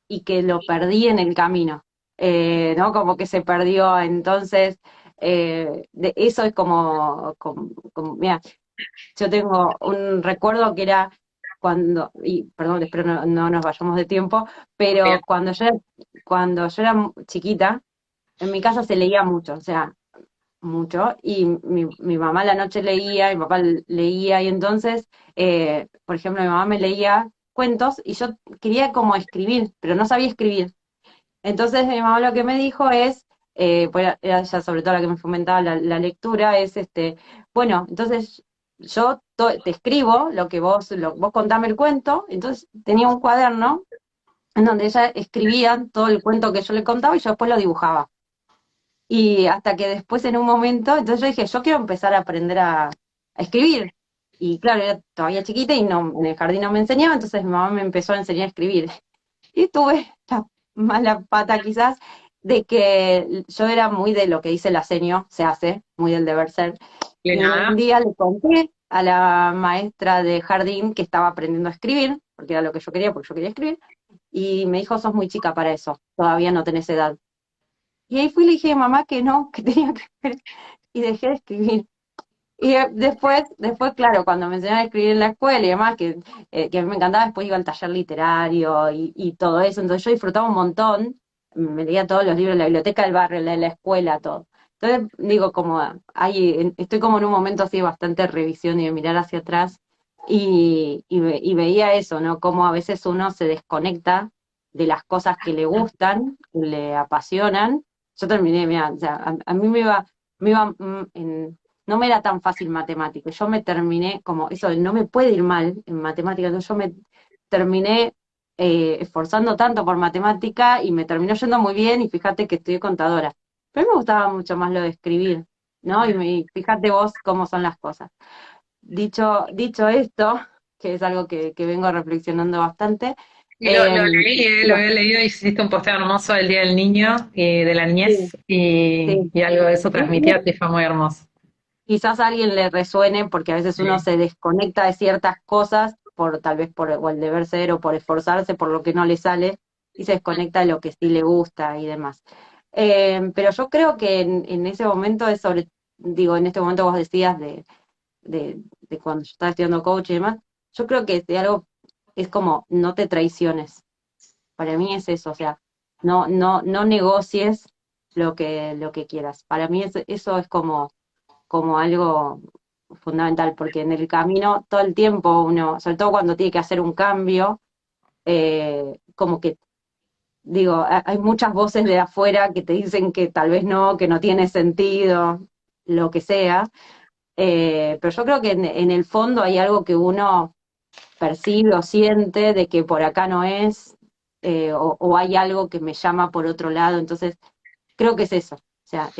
y que lo perdí en el camino, ¿no? Como que se perdió. Entonces, eso es mira, yo tengo un recuerdo que era y perdón, espero no nos vayamos de tiempo, Bien. pero cuando yo era chiquita, en mi casa se leía mucho, o sea, mucho, y mi mamá a la noche leía, mi papá leía, y entonces, por ejemplo, mi mamá me leía cuentos y yo quería como escribir, pero no sabía escribir. Entonces mi mamá lo que me dijo es, pues era ella sobre todo la que me fomentaba la lectura, es bueno, entonces yo te escribo lo que vos contame el cuento, entonces tenía un cuaderno en donde ella escribía todo el cuento que yo le contaba y yo después lo dibujaba. Y hasta que después en un momento, entonces yo dije, yo quiero empezar a aprender a escribir. Y claro, era todavía chiquita y no, en el jardín no me enseñaba, entonces mi mamá me empezó a enseñar a escribir. Y tuve la mala pata quizás de que yo era muy de lo que dice la seño, se hace, muy del deber ser. Y un Nada. día le conté a la maestra de jardín que estaba aprendiendo a escribir, porque era lo que yo quería, porque yo quería escribir, y me dijo, sos muy chica para eso, todavía no tenés edad. Y ahí fui y le dije a mamá que no, que tenía que ver, y dejé de escribir. Y después, claro, cuando me enseñaron a escribir en la escuela y demás, que a mí me encantaba, después iba al taller literario y todo eso. Entonces yo disfrutaba un montón, me leía todos los libros de la biblioteca del barrio, la de la escuela, todo. Entonces, digo, estoy como en un momento así bastante revisión y de mirar hacia atrás y veía eso, ¿no? Como a veces uno se desconecta de las cosas que le gustan, que le apasionan. Yo terminé, mira, o sea, a mí me iba no me era tan fácil matemática. Yo me terminé, como eso, no me puede ir mal en matemática, entonces yo me terminé esforzando tanto por matemática y me terminó yendo muy bien y fíjate que estudié contadora. Pero a mí me gustaba mucho más lo de escribir, ¿no? Y fíjate vos cómo son las cosas. Dicho esto, que es algo que vengo reflexionando bastante, Y lo eh, leí, lo digo, había leído y hiciste un posteo hermoso del Día del Niño y de la sí, niñez sí. y algo de eso transmitía y fue muy hermoso. Quizás a alguien le resuene porque a veces uno Sí, se desconecta de ciertas cosas tal vez o el deber ser, o por esforzarse por lo que no le sale, y se desconecta de lo que sí le gusta y demás. Pero yo creo que en ese momento es digo, en este momento vos decías de cuando yo estaba estudiando coach y demás, yo creo que de algo es como no te traiciones. Para mí es eso, o sea, no negocies lo que quieras. Para mí eso es como algo fundamental, porque en el camino todo el tiempo uno, sobre todo cuando tiene que hacer un cambio, como que, digo, hay muchas voces de afuera que te dicen que tal vez no, que no tiene sentido, lo que sea, pero yo creo que en el fondo hay algo que uno percibe o siente de que por acá no es, o hay algo que me llama por otro lado, entonces creo que es eso. O sea,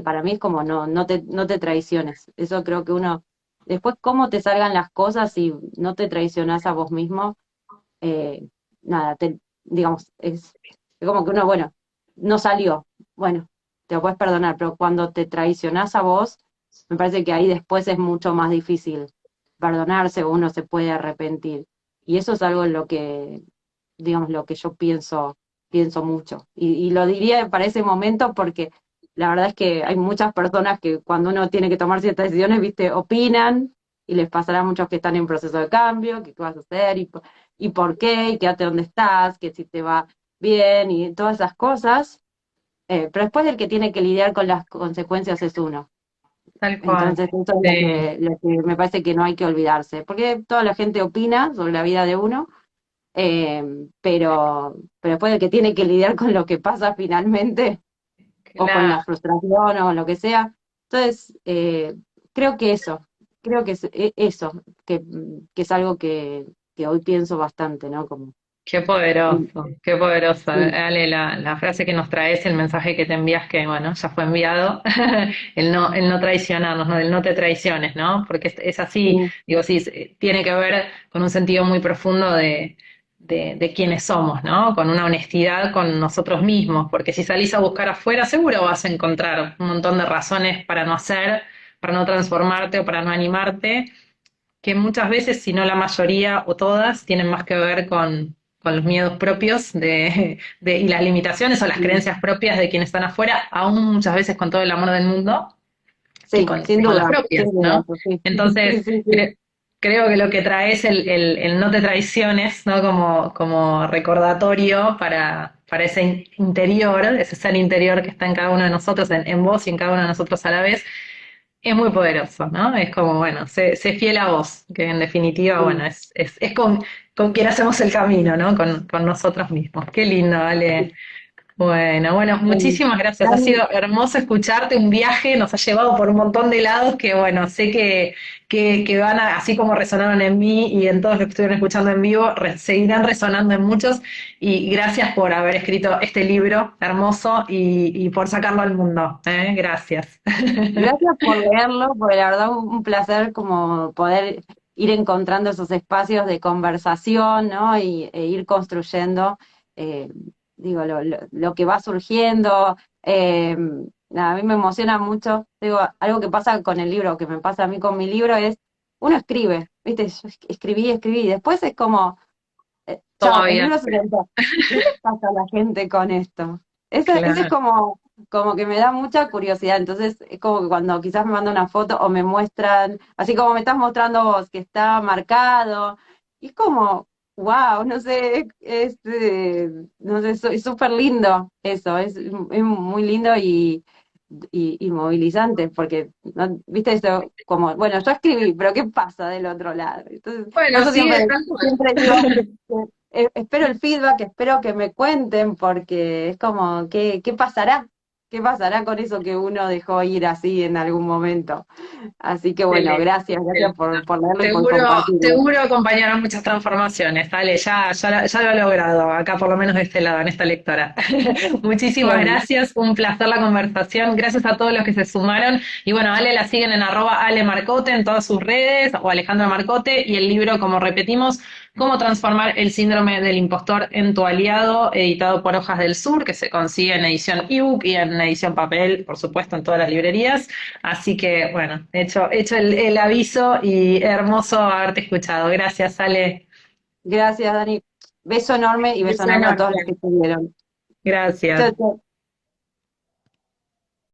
para mí es como no te traiciones. Eso creo que uno, después cómo te salgan las cosas si no te traicionás a vos mismo, eh, nada, digamos, es como que uno, bueno, no salió, bueno, te lo puedes perdonar, pero cuando te traicionás a vos, me parece que ahí después es mucho más difícil perdonarse o uno se puede arrepentir. Y eso es algo en lo que, digamos, lo que yo pienso mucho. Y lo diría para ese momento porque la verdad es que hay muchas personas que cuando uno tiene que tomar ciertas decisiones, viste, opinan y les pasará a muchos que están en proceso de cambio, que qué vas a hacer y por qué, y quédate donde estás, que si te va bien y todas esas cosas. Pero después el que tiene que lidiar con las consecuencias es uno. Tal cual. Entonces, eso es Sí. lo que me parece que no hay que olvidarse, porque toda la gente opina sobre la vida de uno, pero después el que tiene que lidiar con lo que pasa finalmente, o con Claro. la frustración, o lo que sea. Entonces, creo que creo que es eso, que es algo que hoy pienso bastante, ¿no? Como, Qué poderoso. sí, Ale, la frase que nos traes, el mensaje que te envías, que bueno, ya fue enviado, el no traicionarnos, ¿no? El no te traiciones, ¿no? Porque es así, sí, digo, sí, tiene que ver con un sentido muy profundo de quiénes somos, ¿no? Con una honestidad con nosotros mismos, porque si salís a buscar afuera, seguro vas a encontrar un montón de razones para no hacer, para no transformarte o para no animarte, que muchas veces, si no la mayoría o todas, tienen más que ver con los miedos propios y las limitaciones o las sí, creencias propias de quienes están afuera, aún muchas veces con todo el amor del mundo, sí, sin que con las duda, propias, sin duda, ¿no? eso sí, Entonces, sí, sí, sí, creo que lo que trae es el no te traiciones, ¿no? Como recordatorio para ese interior, ese ser interior que está en cada uno de nosotros, en vos y en cada uno de nosotros a la vez, es muy poderoso, ¿no? Es como, bueno, sé fiel a vos, que en definitiva, bueno, sí, es con quien hacemos el camino, ¿no? Con nosotros mismos. Qué lindo, Ale. sí. Bueno, Bueno, muchísimas gracias. Ha Dani, sido hermoso escucharte, un viaje, nos ha llevado por un montón de lados que, bueno, sé que van a, así como resonaron en mí y en todos los que estuvieron escuchando en vivo, seguirán resonando en muchos. Y gracias por haber escrito este libro hermoso y por sacarlo al mundo. ¿Eh? Gracias. gracias por leerlo, porque la verdad un placer como poder ir encontrando esos espacios de conversación, ¿no? E ir construyendo, eh, digo, lo que va surgiendo. Nada, a mí me emociona mucho. Digo, algo que pasa con el libro, que me pasa a mí con mi libro, es, uno escribe, ¿viste? Yo escribí, y después es como, chao, el Todavía, libro se leyó. ¿Qué le pasa a la gente con esto? Ese es claro. como que me da mucha curiosidad. Entonces, es como que cuando quizás me mandan una foto o me muestran, así como me estás mostrando vos, que está marcado, y es como, wow, no sé, no sé, es súper lindo eso, es muy lindo y movilizante, porque, ¿no? Viste eso, como, bueno, yo escribí, pero ¿qué pasa del otro lado? Entonces, por Bueno, eso sí, siempre, tal cual. siempre digo, espero el feedback, espero que me cuenten, porque es como, ¿qué pasará? ¿Qué pasará con eso que uno dejó ir así en algún momento? Así que bueno, Excelente, gracias excelente. por leerlo y por Seguro, compartirlo. seguro acompañaron muchas transformaciones, ¿vale? Ya lo he logrado, acá por lo menos de este lado, en esta lectora. Muchísimas Bueno, gracias, un placer la conversación. Gracias a todos los que se sumaron. Y bueno, Ale la siguen en @Ale Marcote en todas sus redes, o Alejandra Marcote, y el libro, como repetimos, Cómo transformar el síndrome del impostor en tu aliado, editado por Hojas del Sur, que se consigue en edición ebook y en edición papel, por supuesto, en todas las librerías. Así que, bueno, hecho el aviso y hermoso haberte escuchado. Gracias, Ale. Gracias, Dani. Beso enorme y beso Beso enorme a todos enorme. los que estuvieron. Gracias. Chau, chau.